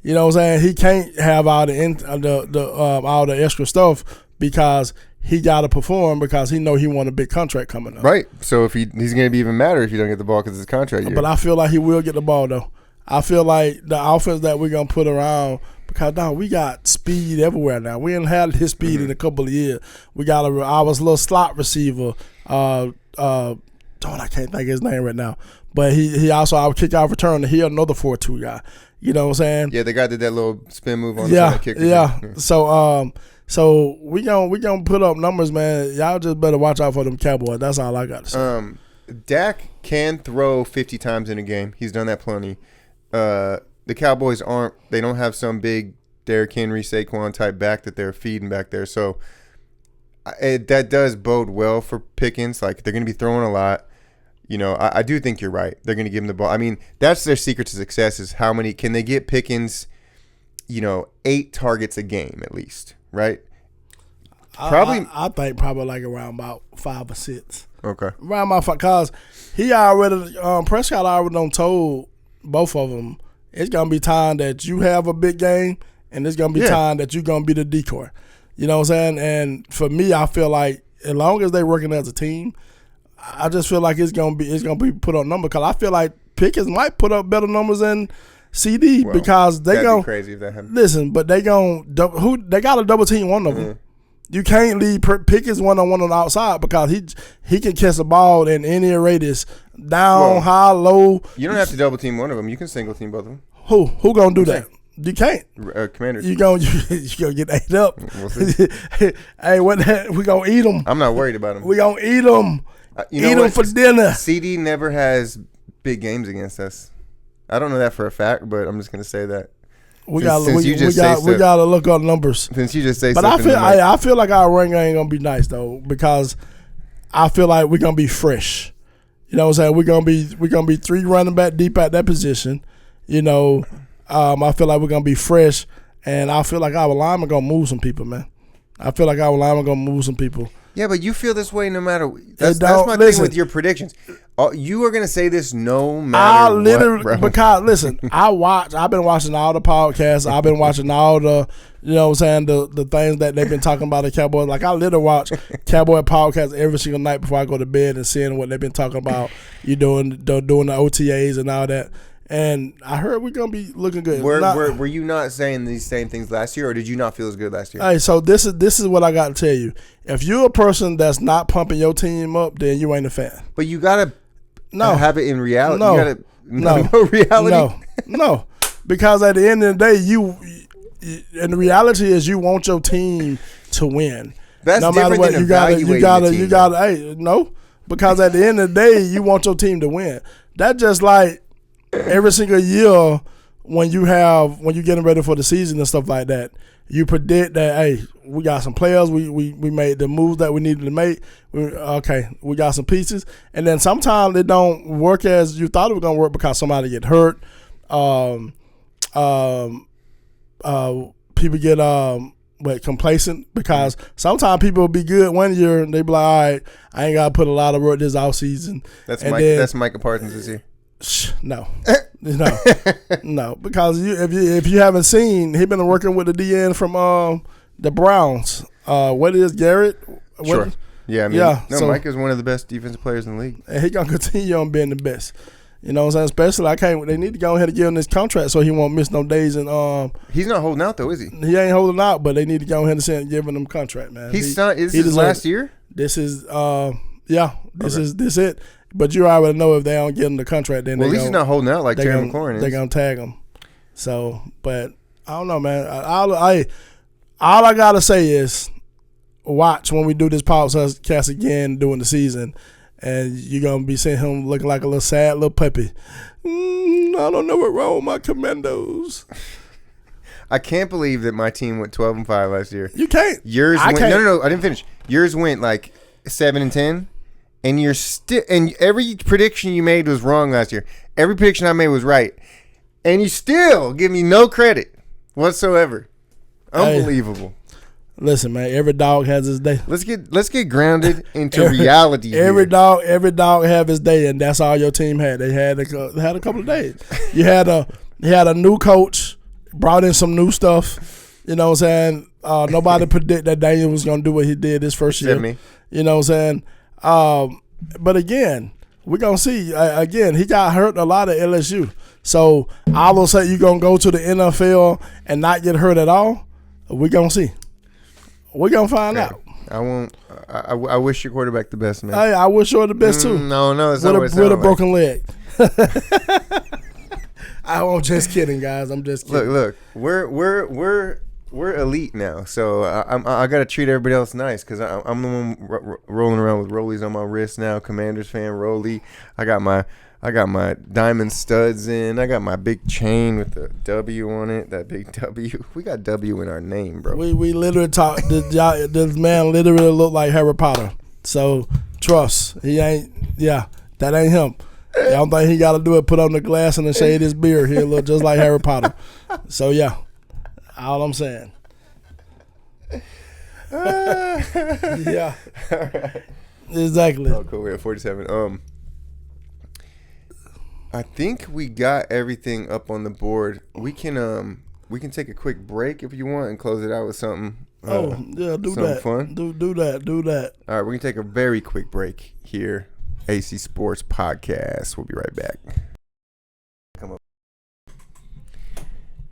You know what I'm saying? He can't have all the extra stuff because he gotta perform because he know he want a big contract coming up. Right. So if he's gonna be even madder if you don't get the ball because it's a contract year. But I feel like he will get the ball though. I feel like the offense that we're gonna put around because now we got speed everywhere now. We ain't had his speed in a couple of years. We got our little slot receiver. I can't think of his name right now. But he also our kickoff returner. He another 4-2 guy. You know what I'm saying? Yeah, the guy did that little spin move on the side kicker. Yeah. So we gonna put up numbers, man. Y'all just better watch out for them Cowboys. That's all I got to say. Dak can throw 50 times in a game. He's done that plenty. The Cowboys they don't have some big Derrick Henry, Saquon type back that they're feeding back there. So that does bode well for Pickens. Like, they're going to be throwing a lot. I do think you're right. They're going to give him the ball. I mean, that's their secret to success is how many can they get Pickens, 8 targets a game at least, right? Probably. I think probably like around about 5 or 6. Okay. Around about 5 because he already Prescott already done told both of them it's gonna be time that you have a big game and it's gonna be time that you're gonna be the decoy. You know what I'm saying? And for me, I feel like as long as they're working as a team, I just feel like it's gonna be put up number because I feel like Pickens might put up better numbers than CD because they that'd be crazy if that happened. Listen, but they they got to double team one of them. You can't leave Pickens one-on-one on the outside because he can catch the ball in any radius, down, high, low. You don't have to double team one of them. You can single team both of them. Who gonna do that? You can't. Commanders. You gonna get ate up. We'll see. Hey, we gonna eat them. I'm not worried about them. We gonna eat them. Eat them for dinner. CD never has big games against us. I don't know that for a fact, but I'm just gonna say that. We gotta look up numbers. Since you just say, but I feel like our ring ain't gonna be nice though because I feel like we're gonna be fresh. You know what I'm saying? We're gonna be 3 running back deep at that position. I feel like we're gonna be fresh, and I feel like our linemen gonna move some people, man. Yeah, but you feel this way no matter. That's my thing with your predictions. You are going to say this no matter what, bro. Because, listen, I've been watching all the podcasts. I've been watching all the, the things that they've been talking about the Cowboys. Like, I literally watch Cowboy podcasts every single night before I go to bed and seeing what they've been talking about. Doing the OTAs and all that. And I heard we're going to be looking good. Were you not saying these same things last year, or did you not feel as good last year? Hey, so this is what I got to tell you. If you're a person that's not pumping your team up, then you ain't a fan. But you got to have it in reality. No. You gotta, reality? No. Because at the end of the day, and the reality is you want your team to win. That's no matter what, you gotta. Hey, no. Because at the end of the day, you want your team to win. That's just like every single year when you're getting ready for the season and stuff like that, you predict that, hey, we got some players, we made the moves that we needed to make. We got some pieces. And then sometimes it don't work as you thought it was going to work because somebody get hurt. People get complacent because sometimes people will be good one year and they be like, all right, I ain't got to put a lot of work this offseason. That's Micah Parsons this year. No, because if you haven't seen, he been working with the DN from the Browns. What is Garrett? Sure. Yeah, so Mike is one of the best defensive players in the league. And he gonna continue on being the best. You know what I'm saying? Especially they need to go ahead and give him this contract so he won't miss no days. And he's not holding out though, is he? He ain't holding out, but they need to go ahead and give him contract, man. Is his last year? This is this it. But you already know if they don't get him the contract, then at least he's not holding out like Terry McLaurin is. They're gonna tag him. So, but I don't know, man. All I gotta say is watch when we do this podcast again during the season, and you're gonna be seeing him looking like a little sad little puppy. I don't know what's wrong with my Commandos. I can't believe that my team went 12-5 last year. You can't. Yours went. No, I didn't finish. Yours went like 7-10. and you're still, and every prediction you made was wrong last year. Every prediction I made was right, and you still give me no credit whatsoever. Unbelievable. Hey, listen, man. Every dog has his day. Let's get grounded into reality. Every dog have his day, and that's all your team had. They had a couple of days. You had a new coach, brought in some new stuff. You know what I'm saying? Nobody predict that Daniel was going to do what he did this first year. Me. You know what I'm saying? But again, we're going to see. Again, he got hurt a lot at LSU. So all of a sudden you're going to go to the NFL and not get hurt at all? We're going to see. We're going to find out. I won't. I wish your quarterback the best, man. Hey, I wish you the best, too. No. It's with a broken leg. I'm just kidding, guys. I'm just kidding. Look. We're elite now, so I got to treat everybody else nice because I'm the one rolling around with rollies on my wrist now. Commanders fan, rollie. I got my diamond studs in. I got my big chain with the W on it. That big W. We got W in our name, bro. We literally talk. This man literally looked like Harry Potter. So trust, he ain't. Yeah, that ain't him. I don't think he got to do it. Put on the glass and shade his beard. He'll look just like Harry Potter. So yeah. All I'm saying. Yeah. All right. Exactly. Oh, cool. We're at 47. I think we got everything up on the board. We can take a quick break if you want and close it out with something. Do that. Fun. Do that. All right, we're gonna take a very quick break here. AC Sports Podcast. We'll be right back. Come up.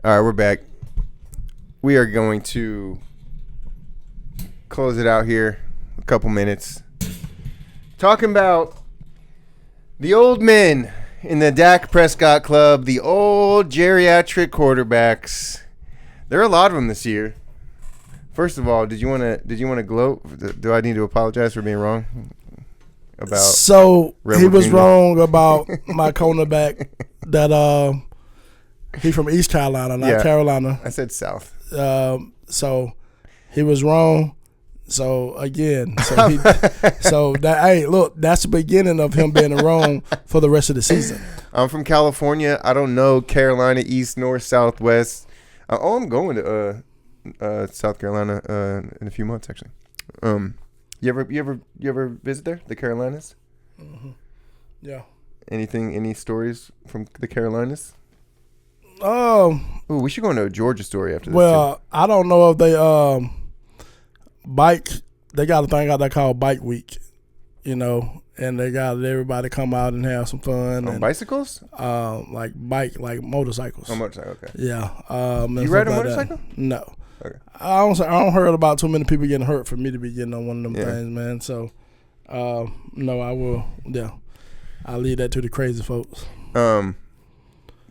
All right, we're back. We are going to close it out here a couple minutes. Talking about the old men in the Dak Prescott club, the old geriatric quarterbacks. There are a lot of them this year. First of all, did you want to gloat? Do I need to apologize for being wrong about? So he was wrong about my cornerback that he from East Carolina, not Carolina. I said South. So he was wrong. So again, that's the beginning of him being wrong for the rest of the season. I'm from California. I don't know Carolina, East, North, South, West. I'm going to South Carolina in a few months actually. You ever visit there, the Carolinas? Mm-hmm. Yeah. Any stories from the Carolinas? Ooh, we should go into a Georgia story after this. Well, too. I don't know if they bike. They got a thing out there called Bike Week, and they got everybody come out and have some fun. On bicycles? Like motorcycles. Oh, motorcycle. Okay. Yeah. You ride a motorcycle? No. Okay. I don't heard about too many people getting hurt for me to be getting on one of them things, man. So, no, I will. Yeah, I'll leave that to the crazy folks.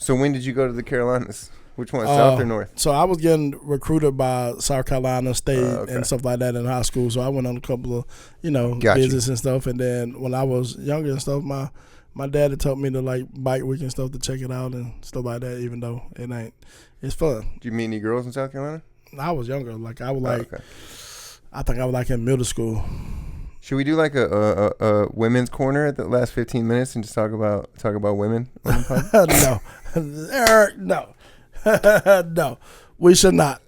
So when did you go to the Carolinas? Which one, South or North? So I was getting recruited by South Carolina State and stuff like that in high school. So I went on a couple of, visits and stuff. And then when I was younger and stuff, my dad had taught me to like Bike Week and stuff to check it out and stuff like that. Even though it's fun. Did you meet any girls in South Carolina? I was younger. Like I was I think I was like in middle school. Should we do like a women's corner at the last 15 minutes and just talk about women on the podcast? No. No, we should not.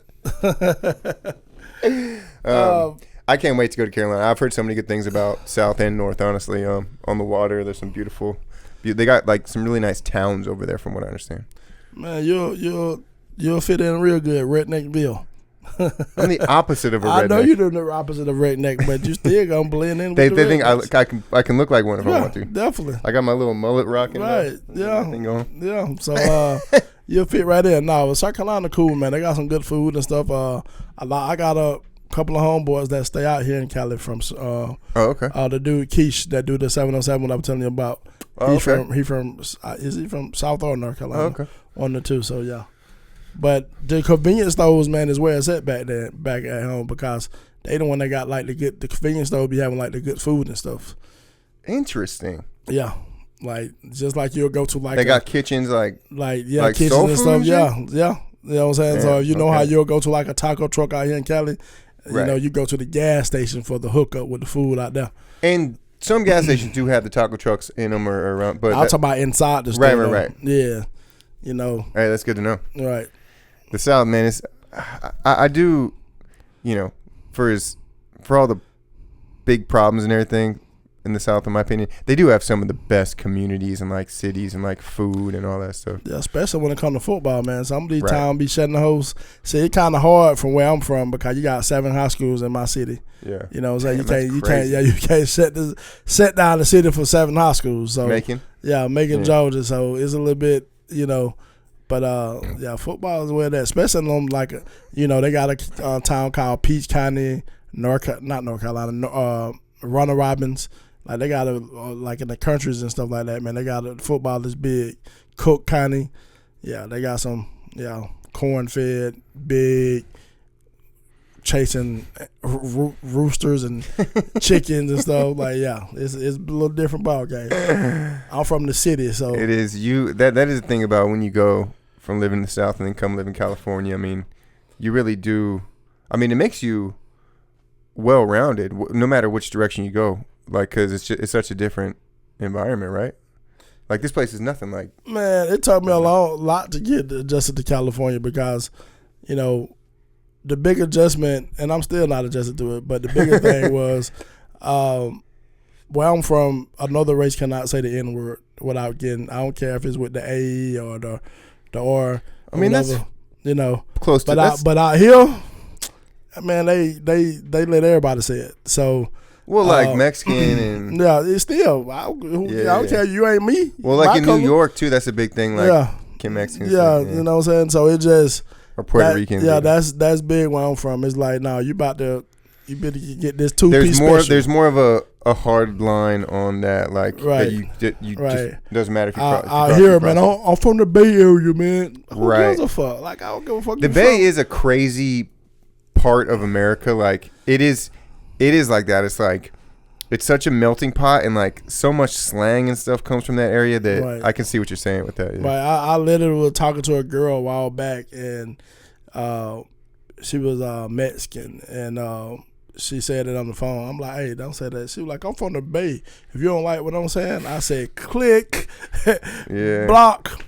I can't wait to go to Carolina. I've heard so many good things about South and North, honestly. On the water, there's some beautiful. They got like some really nice towns over there, from what I understand. Man, you'll fit in real good, Redneckville. I'm the opposite of a redneck. I know you're the opposite of redneck, but you still gonna blend in. They think I can look like one if I want to. Definitely. I got my little mullet rocking. Right. Yeah. Thing going. Yeah. So you'll fit right in. No, South Carolina cool, man. They got some good food and stuff. I got a couple of homeboys that stay out here in Cali from. Okay. The dude Keish that do the 707 I was telling you about. Is he from South or North Carolina? Okay. One or two. So yeah. But the convenience stores, man, is where it's at back at home, because they the one that got like the convenience store be having like the good food and stuff. Interesting. Yeah, like just like you'll go to like they got kitchens like kitchens and stuff. Yeah. You know what I'm saying? So you know how you'll go to like a taco truck out here in Cali, you go to the gas station for the hookup with the food out there. And some gas stations do have the taco trucks in them or around, but I'm talking about inside the store. Right. Yeah, you know. All right, that's good to know. Right. The South, man, is I do, you know, for all the big problems and everything in the South, in my opinion, they do have some of the best communities and like cities and like food and all that stuff. Yeah, especially when it comes to football, man. Some of these towns be shutting the hoes. See, it's kind of hard from where I'm from because you got 7 high schools in my city. Yeah, you know, so you can't set down the city for 7 high schools. So Macon, Georgia. So it's a little bit, you know. But football is where that, especially in them, like, you know, they got a town called Peach County, North Carolina, Runner Robins. Like they got like in the countries and stuff like that, man. They got football that's big. Cook County, yeah, they got some, corn-fed, big, chasing roosters and chickens and stuff. Like, it's a little different ball game. I'm from the city, so it is that is the thing about when you go from living in the South and then come live in California. I mean, you really do. I mean, it makes you well-rounded, no matter which direction you go. Like, because it's such a different environment, right? Like, this place is nothing like. Man, it took me a lot to get adjusted to California because, you know, the big adjustment, and I'm still not adjusted to it, but the biggest thing was where I'm from, another race cannot say the N-word without getting, I don't care if it's with the A or the R. I mean, whatever, that's, you know. Close to that. But out here, man, they let everybody say it. So. Well, like Mexican and it's still. I don't care. You ain't me. Well, like in New York too, that's a big thing. Like can Mexicans? Yeah, you know what I'm saying. So it just or Puerto Rican. Yeah, that's big where I'm from. It's like, no, you better get this 2-piece special. There's more of a hard line on that. Like right. that you just doesn't matter if you. I hear it, man. I'm from the Bay Area, man. Who gives a fuck? Like, I don't give a fuck. The Bay is a crazy part of America. Like it is like that. It's like it's such a melting pot, and like so much slang and stuff comes from that area that I can see what you're saying with that. Yeah. Right. I literally was talking to a girl a while back, and she was Mexican, and she said it on the phone. I'm like, hey, don't say that. She was like, I'm from the Bay. If you don't like what I'm saying, I said, click, block.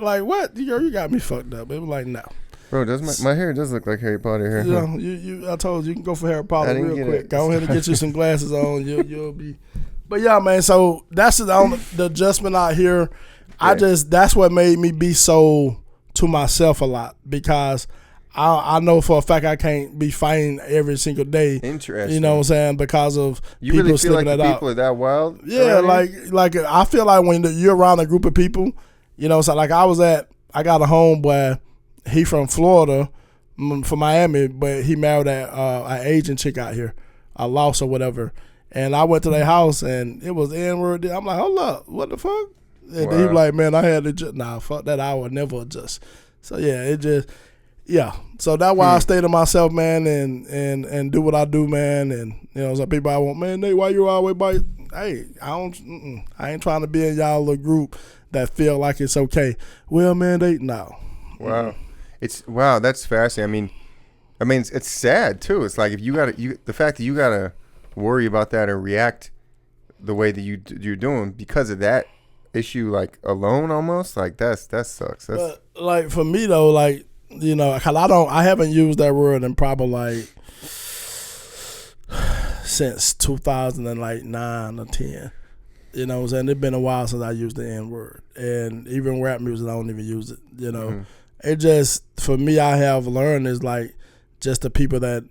Like, what? You got me fucked up. It was like, no. Bro, does my hair does look like Harry Potter hair? Yeah, I told you can go for Harry Potter real quick. Go ahead and get you some glasses on. You'll be. But yeah, man. So that's the adjustment out here. Yeah. That's what made me be so to myself a lot, because I know for a fact I can't be fighting every single day. Interesting. You know what I'm saying? Because of you people really feel like that the out. people are that wild? Yeah, like I feel like when you're around a group of people, you know, so like I got a homeboy. He from Florida, from Miami, but he married an Asian chick out here, a Laos or whatever. And I went to their house, and it was N-word. I'm like, hold up, what the fuck? And then he was like, man, I had to just, fuck that, I would never adjust. So so that's why I stay to myself, man, and do what I do, man. And you know, some people I want, man, Nate, why you always bite? Hey, I ain't trying to be in y'all little group that feel like it's okay. Well, man, no. Wow. That's fascinating. I mean, it's sad too. It's like if the fact that you gotta worry about that or react the way that you're doing because of that issue, like alone, almost like that sucks. But like for me though, like you know, cause I haven't used that word in probably like since 2009 or 10. You know what I'm saying? It's been a while since I used the N word, and even rap music I don't even use it. You know. Mm-hmm. It just, for me, I have learned is like just the people that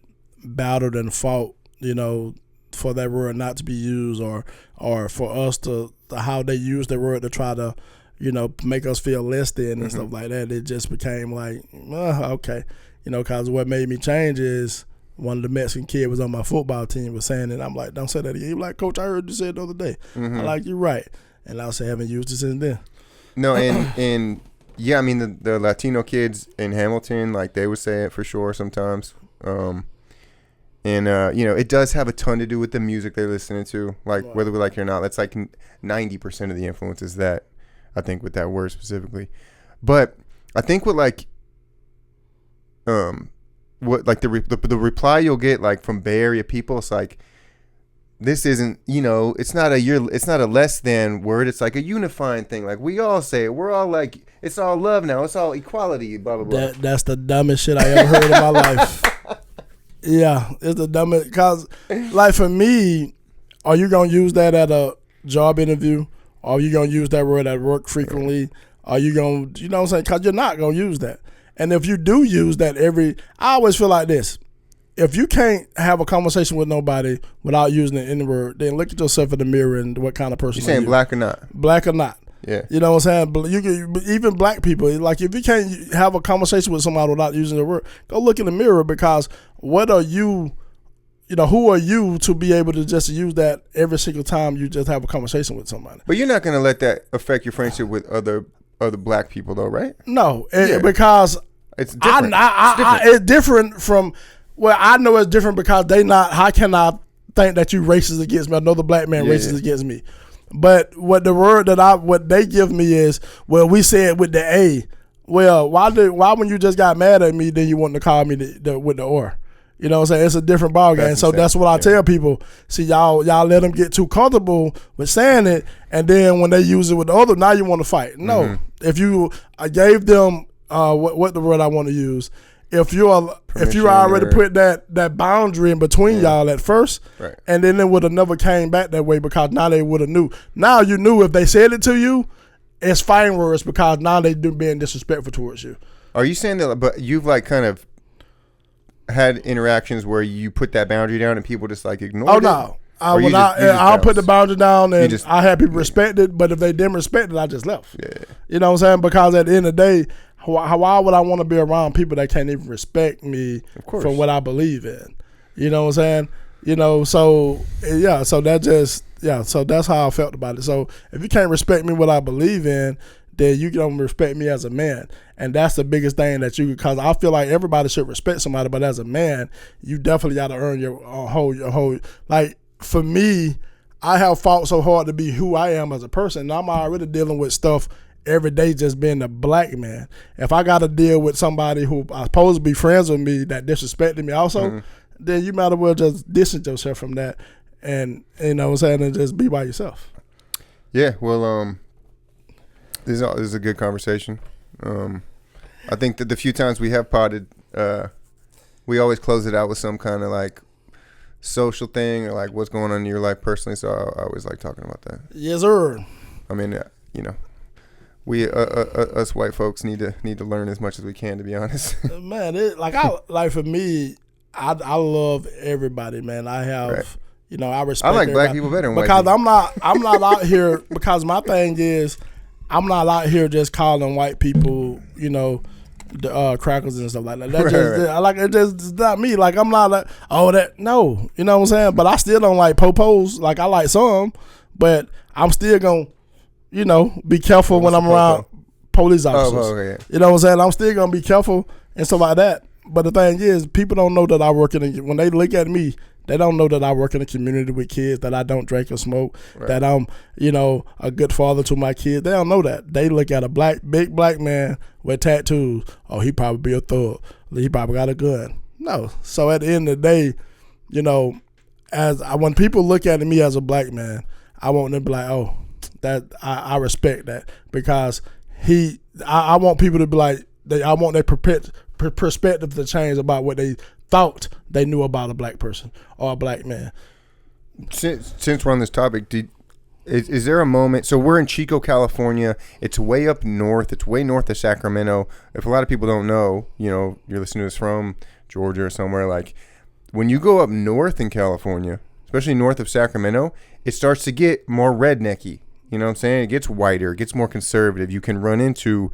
battled and fought, you know, for that word not to be used or for us to how they use the word to try to, you know, make us feel less than and stuff like that. It just became like, okay. You know, because what made me change is one of the Mexican kids was on my football team was saying it. I'm like, don't say that again. He was like, Coach, I heard you say it the other day. Mm-hmm. I'm like, you're right. And I also haven't used it since then. No, and yeah, I mean the Latino kids in Hamilton, like they would say it for sure sometimes, and you know it does have a ton to do with the music they're listening to, like whether we like it or not. That's like 90% of the influence is that, I think, with that word specifically. But I think with like, what like the reply you'll get like from Bay Area people, it's like this isn't, it's not a less than word. It's like a unifying thing. Like we all say it. We're all like, it's all love now. It's all equality, blah, blah, blah. That's the dumbest shit I ever heard in my life. Yeah, it's the dumbest. Because, like, for me, are you going to use that at a job interview? Are you going to use that word at work frequently? Are you going to, you know what I'm saying? Because you're not going to use that. And if you do use that I always feel like this. If you can't have a conversation with nobody without using the N-word, then look at yourself in the mirror and what kind of person you're saying, black or not? Black or not. Yeah. You know what I'm saying? You can, even black people, like if you can't have a conversation with somebody without using the word, go look in the mirror, because what are you, who are you to be able to just use that every single time you just have a conversation with somebody? But you're not going to let that affect your friendship with other black people though, right? No, because it's different. It's different from, well, I know it's different because how can I think that you racist against me, another black man racist against me? But what the word what they give me is, well, we said with the A. Well, why when you just got mad at me, then you want to call me with the or? You know what I'm saying? It's a different ballgame. So that's what I tell people. See, y'all let them get too comfortable with saying it, and then when they use it with the other, now you want to fight. No. If I gave them what the word I want to use. If you already put that boundary in between y'all at first, right, and then it would have never came back that way, because now they would have knew. Now you knew if they said it to you, it's fighting words, because now they being disrespectful towards you. Are you saying that? But you've like kind of had interactions where you put that boundary down and people just like ignored it? Oh no. I'll put the boundary down and I had people respect it, but if they didn't respect it, I just left. Yeah. You know what I'm saying? Because at the end of the day, why would I want to be around people that can't even respect me for what I believe in? You know what I'm saying? So that's how I felt about it. So if you can't respect me what I believe in, then you don't respect me as a man. And that's the biggest thing because I feel like everybody should respect somebody, but as a man, you definitely got to earn your whole, like for me, I have fought so hard to be who I am as a person. And I'm already dealing with stuff every day just being a black man. If I got to deal with somebody who I supposed to be friends with me that disrespected me also, then you might as well just distance yourself from that and, you know what I'm saying, and just be by yourself. Yeah, well, this is a good conversation. I think that the few times we have potted, we always close it out with some kind of like social thing or like what's going on in your life personally. So I always like talking about that. Yes, sir. I mean, we us white folks need to learn as much as we can, to be honest. Man, for me, I love everybody, man. I have, right, I respect. I like everybody. Black people better than white because people. I'm not out here, because my thing is, I'm not out here just calling white people, the crackers and stuff like that. It's not me. Like I'm not like, no, you know what I'm saying. But I still don't like popos. Like I like some, but I'm still gonna, be careful when I'm around police officers. Okay. You know what I'm saying? I'm still gonna be careful and stuff like that. But the thing is, people don't know that I work when they look at me, they don't know that I work in a community with kids, that I don't drink or smoke, right, that I'm, a good father to my kids. They don't know that. They look at a big black man with tattoos. Oh, he probably be a thug. He probably got a gun. No. So at the end of the day, when people look at me as a black man, I want them to be like, oh, that I respect that, because I want people to be like, I want their perspective to change about what they thought they knew about a black person or a black man. Since we're on this topic, is there a moment? So we're in Chico, California. It's way up north. It's way north of Sacramento. If a lot of people don't know, you're listening to this from Georgia or somewhere, like when you go up north in California, especially north of Sacramento, it starts to get more rednecky. You know what I'm saying? It gets whiter. It gets more conservative. You can run into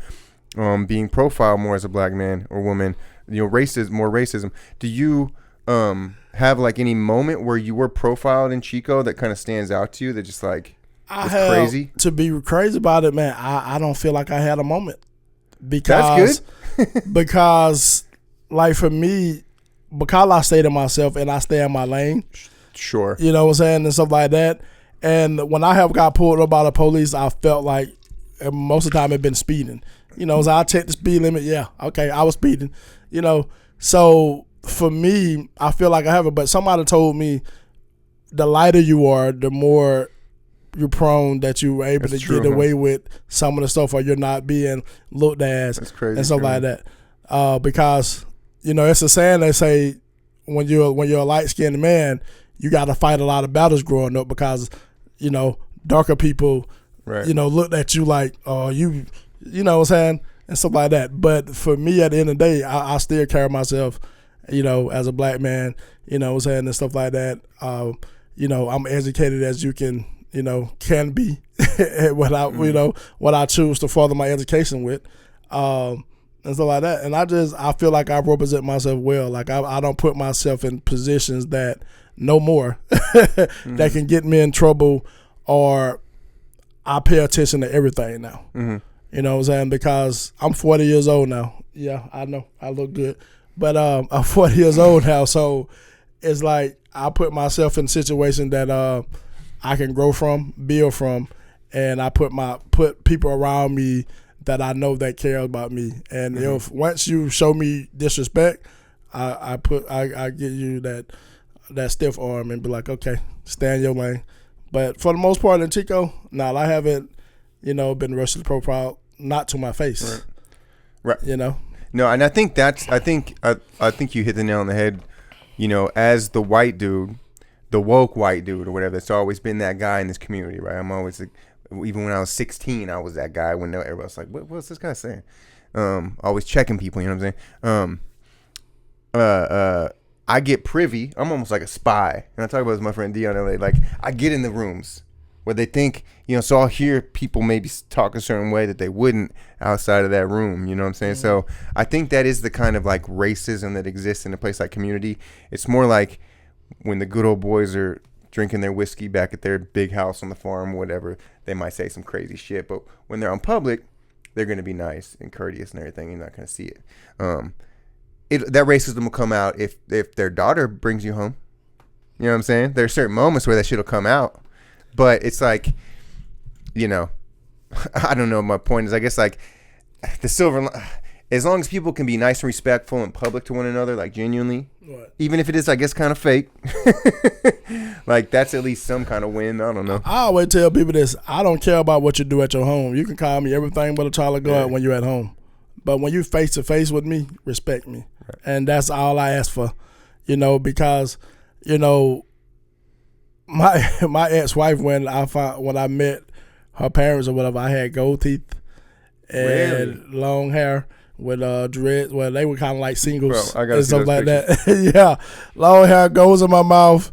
being profiled more as a black man or woman. More racism. Do you have like any moment where you were profiled in Chico that kind of stands out to you that just like is crazy? To be crazy about it, man, I don't feel like I had a moment. Because that's good. Because like for me, because I stay to myself and I stay in my lane. Sure. You know what I'm saying? And stuff like that. And when I have got pulled up by the police, I felt like most of the time it been speeding. So I checked the speed limit. Yeah, okay, I was speeding. So for me, I feel like I haven't. But somebody told me the lighter you are, the more you're prone that you're able to get away with some of the stuff, or you're not being looked at That's crazy, and stuff like that. Because it's a saying they say when you're a light skinned man, you got to fight a lot of battles growing up because darker people looked at you like you know what I'm saying, and stuff like that. But for me, at the end of the day, I still carry myself as a black man, what I'm saying, and stuff like that. I'm educated as you can be what I choose to further my education with, and stuff like that. And I feel like I represent myself well. Like I don't put myself in positions that no more that can get me in trouble, or I pay attention to everything now. You know what I'm saying? Because I'm 40 years old now. Yeah, I know I look good, but I'm 40 years old now, so it's like I put myself in a situation that I can grow from, build from, and I put people around me that I know that care about me. And if once you show me disrespect, I give you that stiff arm and be like, okay, stay in your lane. But for the most part in Chico, I haven't, been racially profiled, not to my face. Right. No, and I think I think you hit the nail on the head. As the white dude, the woke white dude or whatever, that's always been that guy in this community, right? I'm always even when I was 16, I was that guy when everybody was like, what's this guy saying? Always checking people, you know what I'm saying? I get privy. I'm almost like a spy. And I talk about this with my friend Dion LA. Like, I get in the rooms where they think, so I'll hear people maybe talk a certain way that they wouldn't outside of that room. You know what I'm saying? So I think that is the kind of like racism that exists in a place like community. It's more like when the good old boys are drinking their whiskey back at their big house on the farm, whatever, they might say some crazy shit. But when they're on public, they're going to be nice and courteous and everything. You're not going to see it. That racism will come out if their daughter brings you home. You know what I'm saying? There are certain moments where that shit will come out. But it's like, I don't know. My point is, I guess, like, the silver, as long as people can be nice and respectful in public to one another, like, genuinely, what? Even if it is, I guess, kind of fake, like, that's at least some kind of win. I don't know. I always tell people this: I don't care about what you do at your home. You can call me everything but a child of God when you're at home. But when you face to face with me, respect me. Right. And that's all I ask for, because, my ex-wife, when I met her parents or whatever, I had gold teeth and long hair with dreads. Well, they were kind of like singles. Bro, I gotta and see stuff those like that. Yeah, long hair goes in my mouth,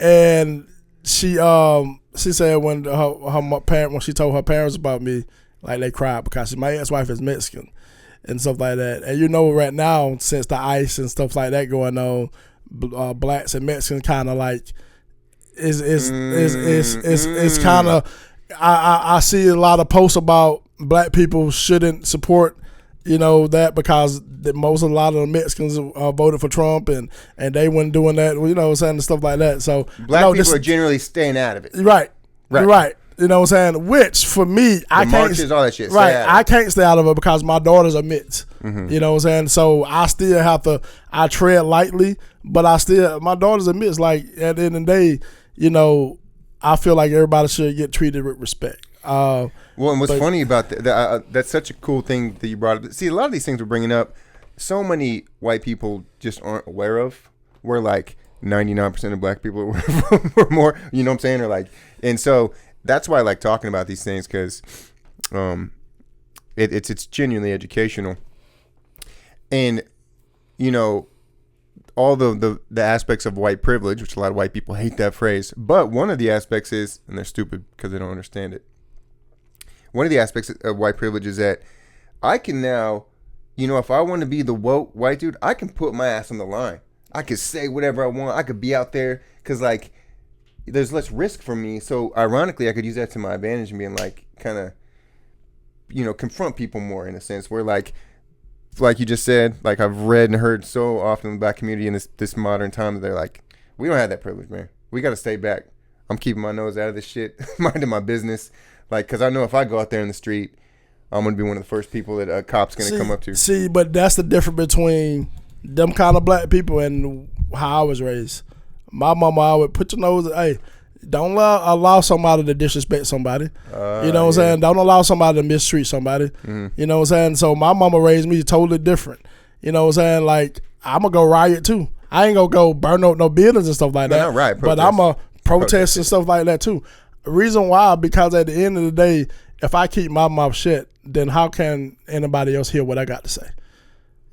and she said when when she told her parents about me, like, they cried because my ex-wife is Mexican and stuff like that. And right now, since the ICE and stuff like that going on, blacks and Mexicans kind of like it's kind of, I see a lot of posts about black people shouldn't support that because a lot of the Mexicans voted for Trump and they weren't doing that, saying, and stuff like that. So black people are generally staying out of it. Right. You know what I'm saying? Which for me, I can't. Marches, all that shit. Right, I can't stay out of it because my daughters are mixed. Mm-hmm. You know what I'm saying? So I still have to. I tread lightly, but my daughters are mixed. Like, at the end of the day, I feel like everybody should get treated with respect. Well, and what's funny about that's such a cool thing that you brought up. See, a lot of these things we're bringing up, so many white people just aren't aware of. We're like 99% of black people or more. You know what I'm saying? Or like, and so. That's why I like talking about these things, because it's genuinely educational. And, all the aspects of white privilege, which a lot of white people hate that phrase, but one of the aspects is, and they're stupid because they don't understand it, one of the aspects of white privilege is that I can now, if I want to be the woke white dude, I can put my ass on the line. I could say whatever I want. I could be out there because, like, there's less risk for me. So ironically, I could use that to my advantage and being like, kind of, confront people more in a sense where like you just said, like I've read and heard so often in the black community in this modern time that they're like, we don't have that privilege, man. We got to stay back. I'm keeping my nose out of this shit, minding my business. Like, cause I know if I go out there in the street, I'm going to be one of the first people that a cop's going to come up to. See, but that's the difference between them kind of black people and how I was raised. My mama always put your nose. Hey, don't allow somebody to disrespect somebody. You know what I'm saying? Don't allow somebody to mistreat somebody. You know what I'm saying? So my mama raised me totally different. You know what I'm saying? Like, I'm going to go riot too. I ain't going to go burn up no buildings and stuff like that. No, right. But I'm going to protest and stuff like that too. The reason why, because at the end of the day, if I keep my mouth shut, then how can anybody else hear what I got to say?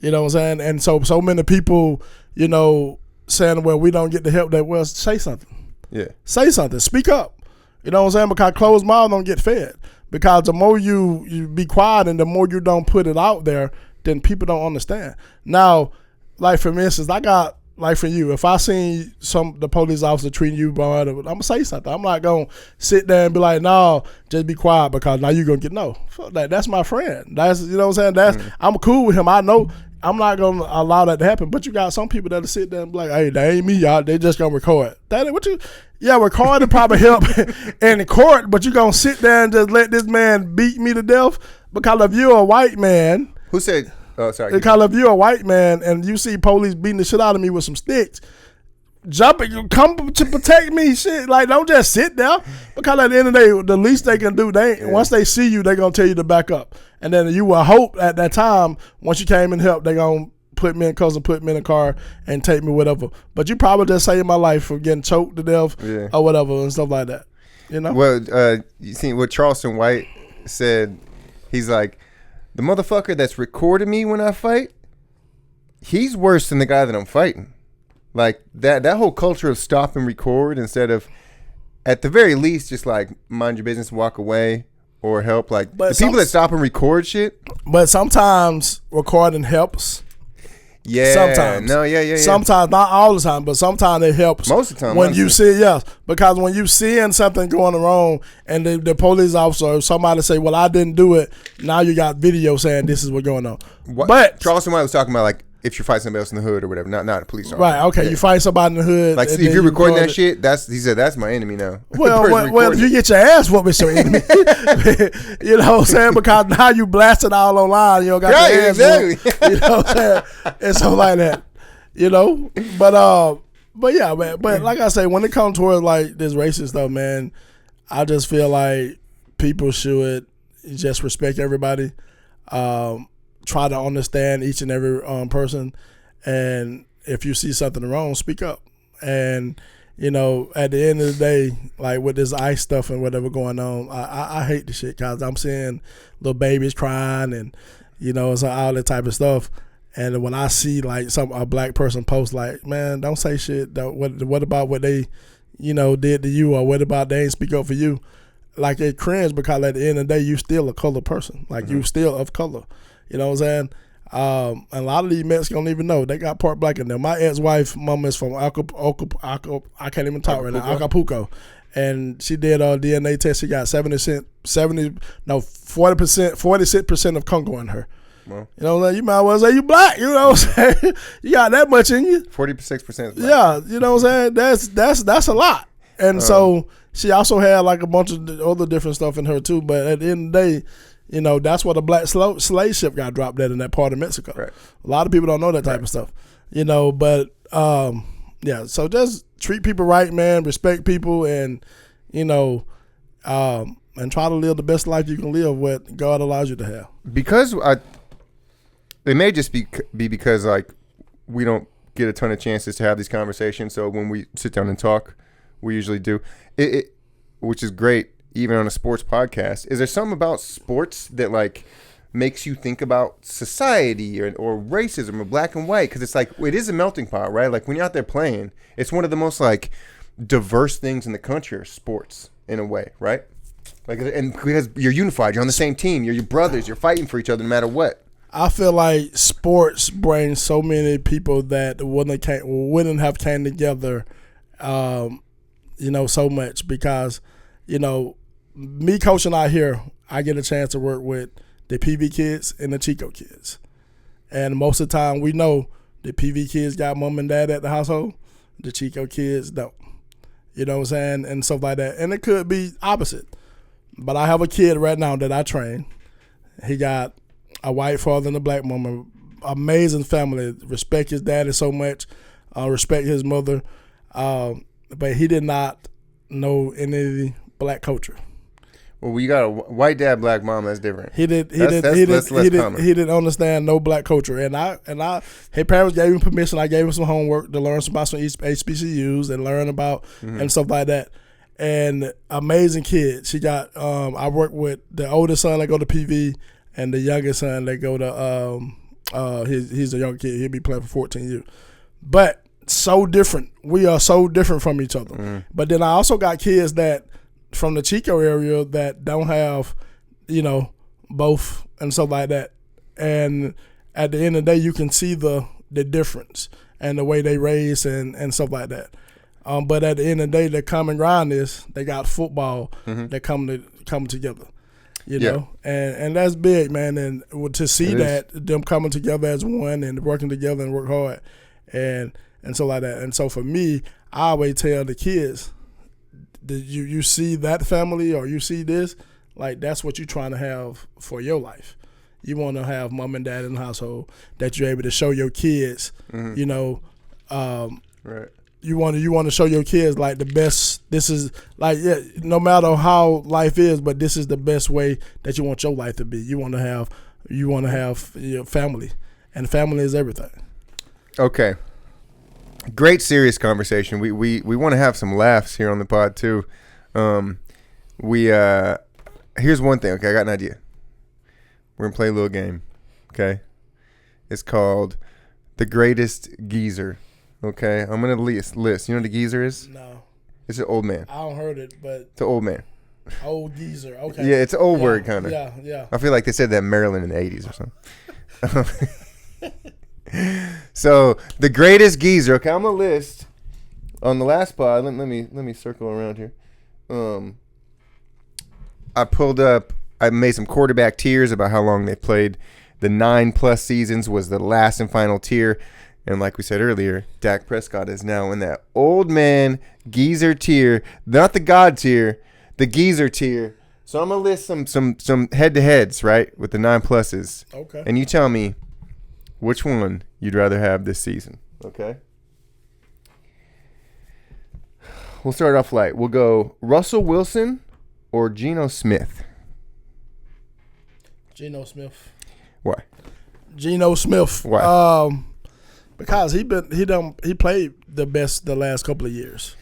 You know what I'm saying? And so many people, you know, saying, well, we don't get the help that, well, say something. Yeah. Say something. Speak up. You know what I'm saying? Because closed mouth don't get fed. Because the more you be quiet and the more you don't put it out there, then people don't understand. Now, like for instance, I got, like for you, if I seen the police officer treating you bad, I'm going to say something. I'm not going to sit there and be like, no, just be quiet because now you're going to get, no. Fuck that. That's my friend. That's, you know what I'm saying? I'm cool with him. I know I'm not going to allow that to happen. But you got some people that'll sit there and be like, hey, that ain't me, y'all. They just going to record. That ain't what you, yeah, recording probably help in the court, but you going to sit there and just let this man beat me to death because if you're a white man. Who said? Oh, sorry. Because if you're a white man and you see police beating the shit out of me with some sticks, jumping, come to protect me, shit. Like, don't just sit there. Because at the end of the day, the least they can do, once they see you, they're going to tell you to back up. And then you will hope at that time, once you came and helped, they're going to put me in custody, put me in a car, and take me whatever. But you probably just saved my life from getting choked to death or whatever and stuff like that. You know? Well, you see what Charleston White said, he's like, the motherfucker that's recording me when I fight, he's worse than the guy that I'm fighting. Like, that whole culture of stop and record instead of, at the very least, just like mind your business, walk away or help. Like, but the people that stop and record shit. But sometimes recording helps. Yeah. Sometimes. No, yeah. Sometimes, not all the time, but sometimes it helps. Most of the time. When you see, because when you seeing something going wrong and the police officer or somebody say, well, I didn't do it, now you got video saying this is what's going on. But Charleston White was talking about, like, if you fight somebody else in the hood or whatever, not a police officer. Right, okay, you fight somebody in the hood. Like, see, if you're recording that shit, he said, that's my enemy now. Well, if you get your ass whooped, it's your enemy. You know what I'm saying? Because now you blasted all online, you don't got your ass whooped. You know what I'm saying? And so like that. You know? But yeah, man. But like I say, when it comes towards like this racist stuff, man, I just feel like people should just respect everybody. Try to understand each and every person, and if you see something wrong, speak up. And you know, at the end of the day, like with this ICE stuff and whatever going on, I hate the shit because I'm seeing little babies crying and you know, it's all that type of stuff. And when I see like a black person post like, man, don't say shit. What about what they, you know, did to you, or what about they ain't speak up for you? Like it cringe because at the end of the day, you still a colored person. Like you still of color. You know what I'm saying? A lot of these Mets don't even know. They got part black in them. My ex-wife, mama is from I can't even talk right now, Acapulco. And she did a DNA test. She got 46% of Congo in her. Well, you know what I'm saying? You might as well say you black. You know what I'm saying? You got that much in you. 46%. Yeah, you know what I'm saying? That's a lot. And so she also had like a bunch of other different stuff in her too. But at the end of the day, you know, that's where the black slave ship got dropped at in that part of Mexico. Right. A lot of people don't know that type of stuff, you know, but, so just treat people right, man, respect people and, you know, and try to live the best life you can live what God allows you to have. Because it may just be because, like, we don't get a ton of chances to have these conversations. So when we sit down and talk, we usually do, which is great. Even on a sports podcast, is there something about sports that like makes you think about society or racism or black and white? Because it's like it is a melting pot, right? Like when you're out there playing, it's one of the most like diverse things in the country. Are sports in a way, right? Like, and because you're unified, you're on the same team, you're your brothers, you're fighting for each other no matter what. I feel like sports brings so many people that wouldn't have came together, you know, so much because, you know. Me coaching out here, I get a chance to work with the PV kids and the Chico kids. And most of the time we know the PV kids got mom and dad at the household, the Chico kids don't. You know what I'm saying? And stuff like that. And it could be opposite. But I have a kid right now that I train. He got a white father and a black mama. Amazing family. Respect his daddy so much. Respect his mother. But he did not know any black culture. Well, you got a white dad, black mom. That's different. He didn't understand no black culture, and his parents gave him permission. I gave him some homework to learn about some HBCUs and learn about and stuff like that. And amazing kid. She got. I work with the oldest son that go to PV, and the youngest son that go to. He's a young kid. He'll be playing for 14 years, but so different. We are so different from each other. But then I also got kids that. From the Chico area that don't have, both and stuff like that. And at the end of the day, you can see the difference and the way they raise and stuff like that. But at the end of the day, the common ground is they got football that come together, you know, and that's big, man. And to see them coming together as one and working together and work hard and so like that. And so for me, I always tell the kids, you see that family or you see this, like that's what you're trying to have for your life. You want to have mom and dad in the household that you're able to show your kids, right. You want to show your kids like the best. This is like no matter how life is, but this is the best way that you want your life to be. You want to have your family, and family is everything. Okay. Great serious conversation. We want to have some laughs here on the pod too. Here's one thing. Okay, I got an idea. We're gonna play a little game. Okay, it's called The Greatest Geezer. Okay, I'm gonna list. You know what a geezer is? No. It's an old man. I don't heard it, but it's an old man. Old geezer. Okay. Yeah, it's an old word kind of. Yeah. I feel like they said that in Maryland in the 80s or something. So the greatest geezer. Okay, I'm gonna list on the last pod. Let me circle around here. I made some quarterback tiers about how long they played. The 9+ seasons was the last and final tier, and like we said earlier, Dak Prescott is now in that old man geezer tier, not the God tier, the geezer tier. So I'm gonna list some head to heads, right, with the 9+s. Okay. And you tell me which one you'd rather have this season, okay? We'll start off light. We'll go Russell Wilson or Geno Smith. Geno Smith. Why? Geno Smith. Why? Because he played the best the last couple of years.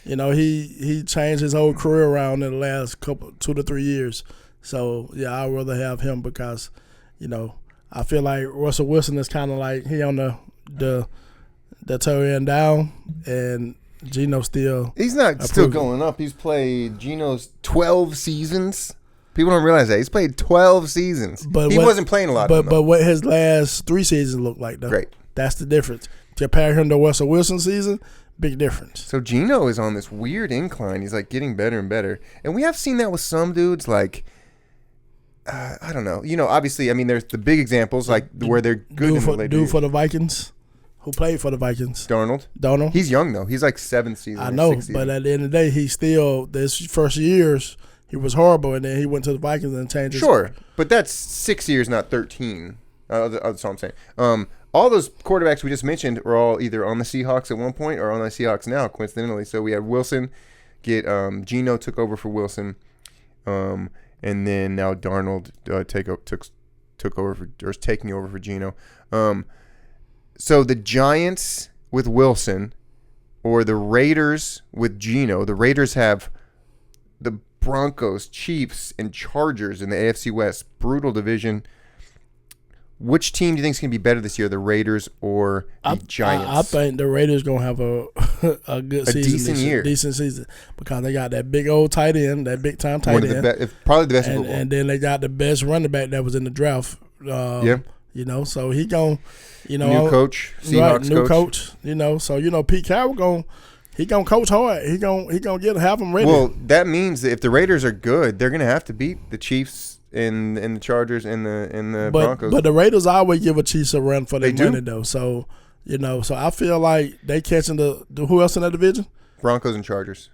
He changed his whole career around in the last 2 to 3 years. So yeah, I'd rather have him because, I feel like Russell Wilson is kind of like he on the toe end down, and Geno still. He's not still going up. He's played Geno's 12 seasons. People don't realize that he's played 12 seasons. But he wasn't playing a lot. But what his last 3 seasons looked like though. Great. That's the difference. Compare him to Russell Wilson season, big difference. So Geno is on this weird incline. He's like getting better and better, and we have seen that with some dudes like. I don't know. Obviously, I mean, there's the big examples like where they're good in the later years. For the Vikings, who played for the Vikings. Donald. He's young though. He's like 7th season. I know, but at the end of the day, he still this first years he was horrible, and then he went to the Vikings and changed. Sure, but that's 6 years, not 13. That's all I'm saying. All those quarterbacks we just mentioned are all either on the Seahawks at one point or on the Seahawks now, coincidentally. So we had Wilson Geno took over for Wilson. And then now Darnold took over or is taking over for Geno. So the Giants with Wilson or the Raiders with Geno. The Raiders have the Broncos, Chiefs, and Chargers in the AFC West. Brutal division. Which team do you think is going to be better this year, the Raiders or the Giants? I think the Raiders going to have a good season. Decent season. Because they got that big old tight end, that big time tight end. Probably the best in football. And then they got the best running back that was in the draft. So he going to, new coach, Seahawks new coach. So, Pete Carroll he gonna coach hard. He gonna have them ready. Well, that means that if the Raiders are good, they're going to have to beat the Chiefs and the Chargers and the Broncos. But the Raiders always give a Chiefs a run for their money though. So so I feel like they catching the who else in that division? Broncos and Chargers,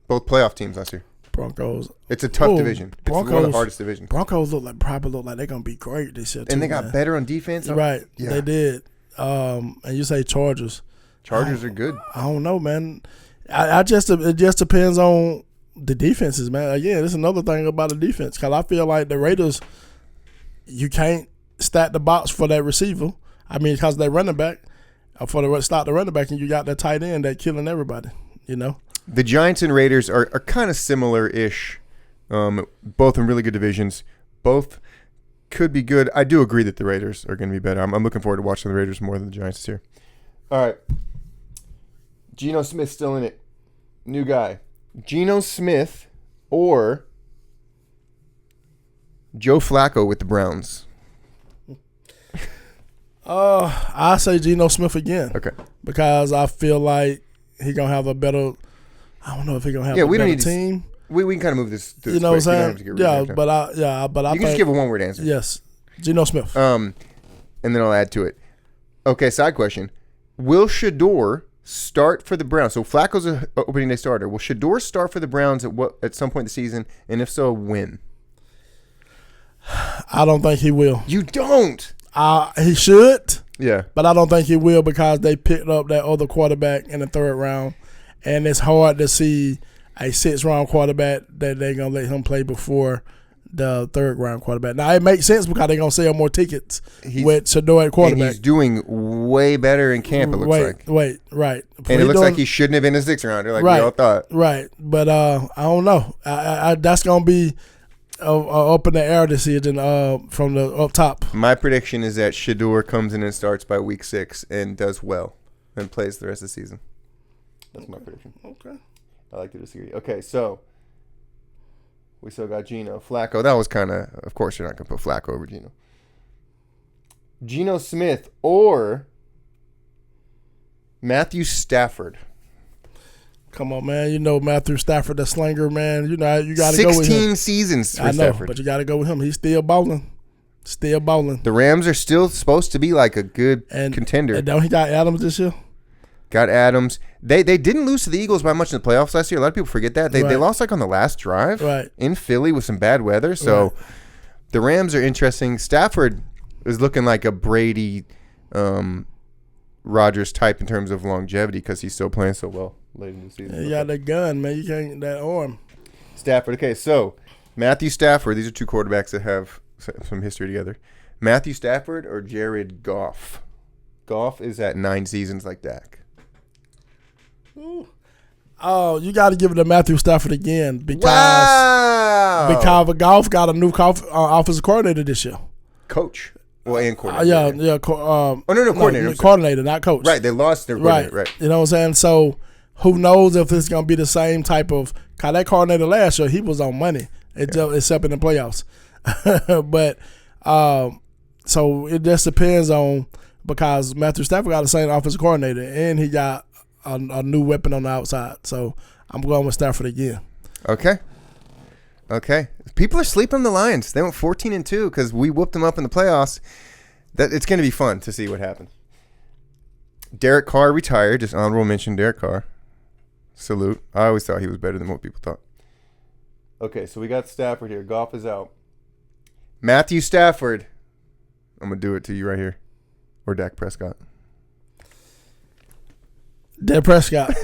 both playoff teams last year. Broncos. It's a tough division. It's one of the hardest divisions. Broncos probably look like they're gonna be great this year too. And they got better on defense. Right. Yeah. They did. And you say Chargers. Chargers are good. I don't know, man. It just depends on the defenses, man. Again, there's another thing about the defense because I feel like the Raiders, you can't stack the box for that receiver. I mean, because they running back, stop the running back, and you got that tight end that killing everybody. You know, the Giants and Raiders are kind of similar-ish, both in really good divisions. Both could be good. I do agree that the Raiders are going to be better. I'm looking forward to watching the Raiders more than the Giants this year. All right. Geno Smith still in it. New guy. Geno Smith or Joe Flacco with the Browns? I say Geno Smith again. Okay. Because I feel like he going to have a better – I don't know if he going to have a better team. We can kind of move this. You know what I'm saying? Yeah, but I you can just give a one-word answer. Yes. Geno Smith. And then I'll add to it. Okay, side question. Will Shador start for the Browns? So Flacco's an opening day starter. Will Shador start for the Browns at some point in the season? And if so, when? I don't think he will. You don't? He should. Yeah. But I don't think he will because they picked up that other quarterback in the third round. And it's hard to see a sixth-round quarterback that they're going to let him play before the third-round quarterback. Now, it makes sense because they're going to sell more tickets with Shador at quarterback. And he's doing way better in camp, it looks like. Right. And it looks like he shouldn't have been a sixth-rounder like we all thought. Right. But I don't know. That's going to be up in the air decision from the up top. My prediction is that Shador comes in and starts by week 6 and does well and plays the rest of the season. That's my prediction. Okay. I like to disagree. Okay, so we still got Geno. Flacco, that was kind of course you're not going to put Flacco over Geno. Geno Smith or Matthew Stafford. Come on, man. You know Matthew Stafford, the slinger, man. You know, you got to go with him. 16 seasons for Stafford. But you got to go with him. He's still balling. The Rams are still supposed to be like a good contender. And don't he got Adams this year? Got Adams. They didn't lose to the Eagles by much in the playoffs last year. A lot of people forget that. They lost like on the last drive in Philly with some bad weather. So the Rams are interesting. Stafford is looking like a Brady Rodgers type in terms of longevity because he's still playing so well late in the season. He got that gun, man. You can't that arm. Stafford. Okay, so Matthew Stafford. These are two quarterbacks that have some history together. Matthew Stafford or Jared Goff? Goff is at 9 seasons like Dak. Oh, you got to give it to Matthew Stafford again because Goff got a new offensive coordinator this year. Coach. Well, and coordinator. Coordinator. Coordinator, not coach. Right, they lost their coordinator. Right. You know what I'm saying? So who knows if it's going to be the same type of – because that coordinator last year, he was on money except in the playoffs. But so it just depends on – because Matthew Stafford got the same offensive coordinator and he got a new weapon on the outside. So I'm going with Stafford again. Okay. People are sleeping on the Lions. They went 14-2 because we whooped them up in the playoffs. It's going to be fun to see what happens. Derek Carr retired. Just honorable mention, Derek Carr. Salute. I always thought he was better than what people thought. Okay, so we got Stafford here. Goff is out. Matthew Stafford. I'm going to do it to you right here. Or Dak Prescott. Dak Prescott. All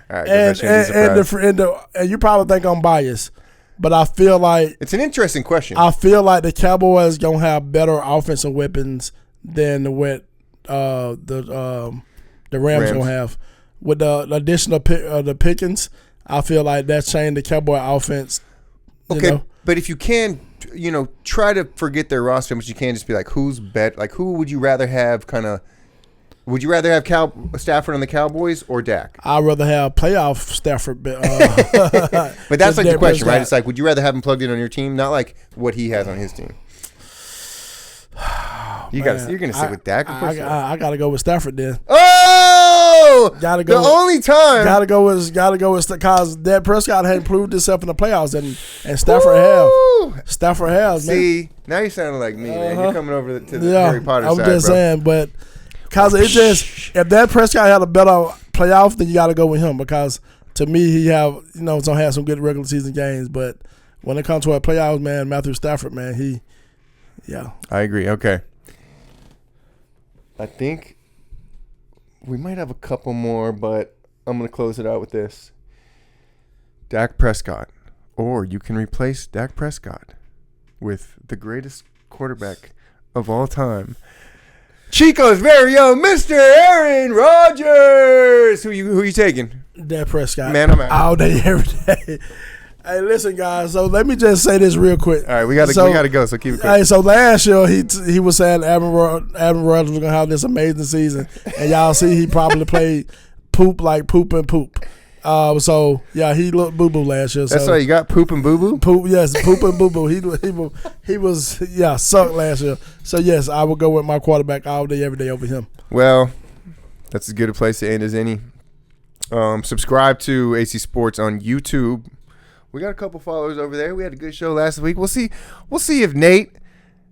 right, and you probably think I'm biased, but I feel like it's an interesting question. I feel like the Cowboys gonna have better offensive weapons than what the Rams gonna have. With the addition of the Pickens, I feel like that's changed the Cowboy offense. But if you can, try to forget their roster, but you can't just be like, who's bet? Like, who would you rather have? Would you rather have Stafford on the Cowboys or Dak? I'd rather have playoff Stafford. But that's like the question, right? It's like, would you rather have him plugged in on your team? Not like what he has on his team. You're going to stick with Dak? I got to go with Stafford then. Oh! Gotta go. The only time. Gotta go with because Dak Prescott hadn't proved himself in the playoffs, and Stafford has. Stafford has, man. See, now you're sounding like me, man. You're coming over to the Harry Potter side, I'm just saying, but because it's just if Dak Prescott had a better playoff, then you got to go with him because to me he gonna have some good regular season games, but when it comes to our playoffs, man, Matthew Stafford, man, I agree. Okay. I think we might have a couple more, but I'm going to close it out with this. Dak Prescott. Or you can replace Dak Prescott with the greatest quarterback of all time. Chico's very own Mr. Aaron Rodgers. Who you taking? Dak Prescott. Man, I'm out. All day, every day. Hey, listen, guys. So let me just say this real quick. All right, we gotta go. So keep it quick. Hey, so last year he was saying Aaron Rodgers was gonna have this amazing season, and y'all see he probably played poop like poop and poop. So yeah, he looked boo boo last year. That's why you got poop and boo boo. Poop, yes, poop and boo boo. He was sucked last year. So yes, I would go with my quarterback all day, every day over him. Well, that's as good a place to end as any. Subscribe to AC Sports on YouTube. We got a couple followers over there. We had a good show last week. We'll see if Nate,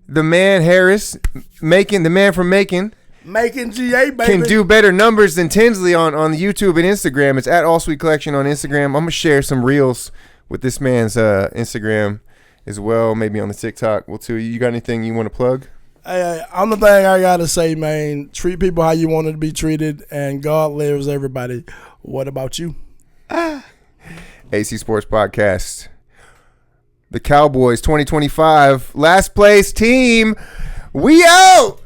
the man Harris, the man from Macon, GA, baby, can do better numbers than Tinsley on the YouTube and Instagram. It's at Ahlswede Collection on Instagram. I'm gonna share some reels with this man's Instagram as well, maybe on the TikTok. Well, too. You got anything you want to plug? Hey, only thing I gotta say, man, treat people how you want to be treated, and God lives everybody. What about you? AC Sports Podcast. The Cowboys 2025 last place team. We out.